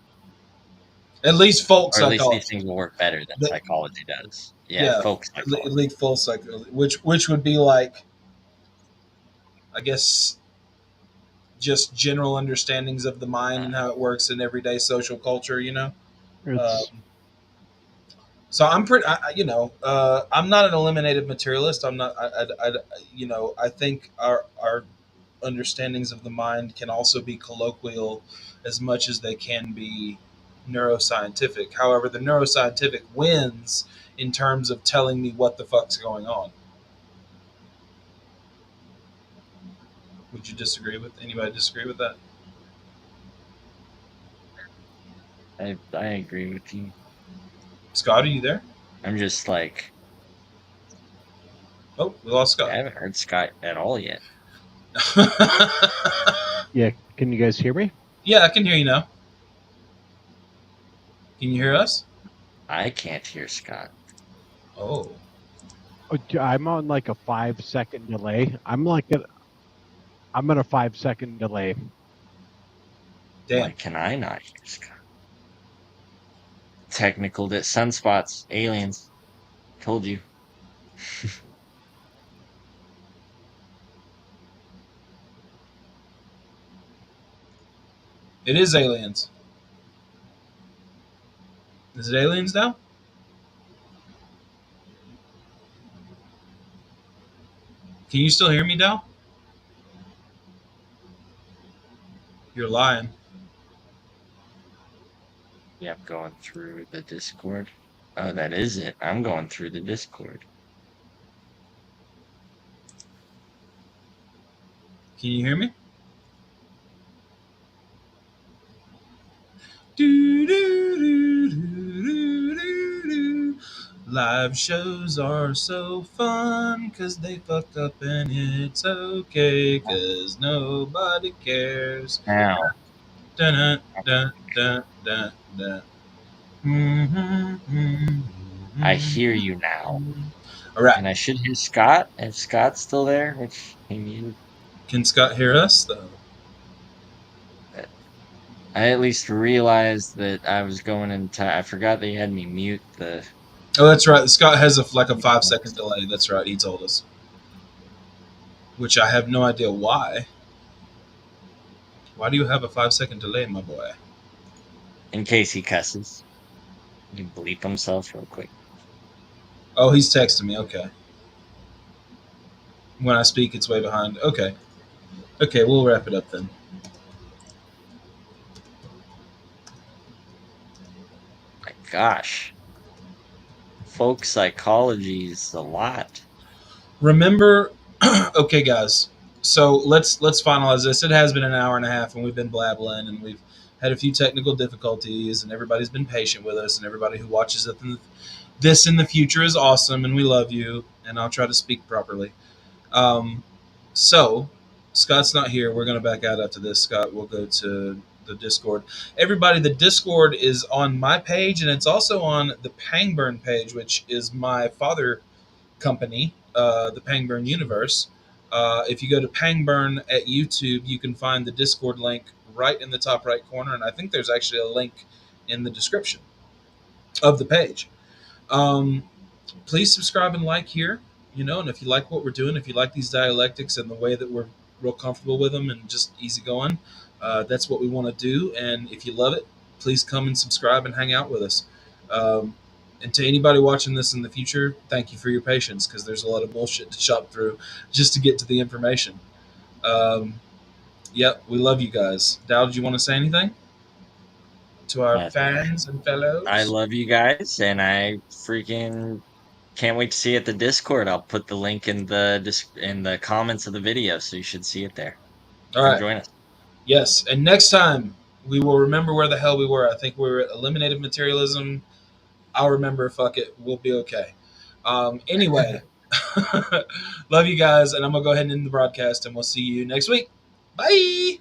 At least folk or at least these psychology. things will work better than The- psychology does. Yeah, yeah. folk At psychology. least full psychology, which would be like, I guess, just general understandings of the mind and Uh, how it works in everyday social culture. it's Um, so I'm pretty. I'm not an eliminative materialist. I'm not. I think our understandings of the mind can also be colloquial as much as they can be neuroscientific. However, the neuroscientific wins in terms of telling me what the fuck's going on. Would you disagree with anybody? Disagree with that? I agree with you. Scott, are you there? I'm just like Oh, we lost I Scott. haven't heard Scott at all yet. yeah. Can you guys hear me? Yeah, I can hear you now. Can you hear us? I can't hear Scott. Oh, Oh, I'm on like a 5 second delay. I'm on a 5 second delay. damn. Why can I not hear Scott? Technical sunspots, aliens. Told you. It is aliens. Is it aliens now? Can you still hear me, Dal? You're lying. Yeah, I'm going through the Discord. Oh, that is it. I'm going through the Discord. Can you hear me? Do, do, do, do, do, do, do. Live shows are so fun because they fuck up and it's okay because nobody cares. Now, Dun, dun, dun, dun, dun, dun. Mm-hmm. I hear you now. All right. And I should hear Scott. If Scott's still there, which he muted. Can Scott hear us though? I at least realized that I was going into. I forgot they had me mute the. Oh, that's right. Scott has like a 5 second delay. That's right. He told us, which I have no idea why. Why do you have a 5 second delay, my boy? In case he cusses. He can bleep himself real quick. Oh, he's texting me. Okay. When I speak, it's way behind. Okay. Okay, we'll wrap it up then. My gosh. Folk psychology is a lot. Remember, okay, guys. So let's finalize this. It has been an hour and a half, and we've been blabbling, and we've had a few technical difficulties, and everybody's been patient with us, and everybody who watches this in the future is awesome, and we love you. And I'll try to speak properly. Um, so Scott's not here. We're gonna back out after this. Scott will go to the Discord. Everybody, the Discord is on my page, and it's also on the Pangburn page, which is my father company, the Pangburn Universe. If you go to Pangburn at YouTube, you can find the Discord link right in the top right corner, and I think there's actually a link in the description of the page. Um, Please subscribe and like here, and if you like what we're doing, if you like these dialectics and the way that we're real comfortable with them and just easy going, that's what we want to do. And if you love it, please come and subscribe and hang out with us. Um, and to anybody watching this in the future, thank you for your patience because there's a lot of bullshit to chop through just to get to the information. Um, yep, we love you guys. Dow, did you want to say anything to our But fans and I fellows? love you guys, and I freaking can't wait to see it at the Discord. I'll put the link in the comments of the video, so you should see it there. All Come right. join us. Yes, and next time we will remember where the hell we were. I think we were at eliminative materialism. I'll remember. Fuck it, we'll be okay. Anyway, love you guys, and I'm gonna go ahead and end the broadcast, and we'll see you next week. Bye.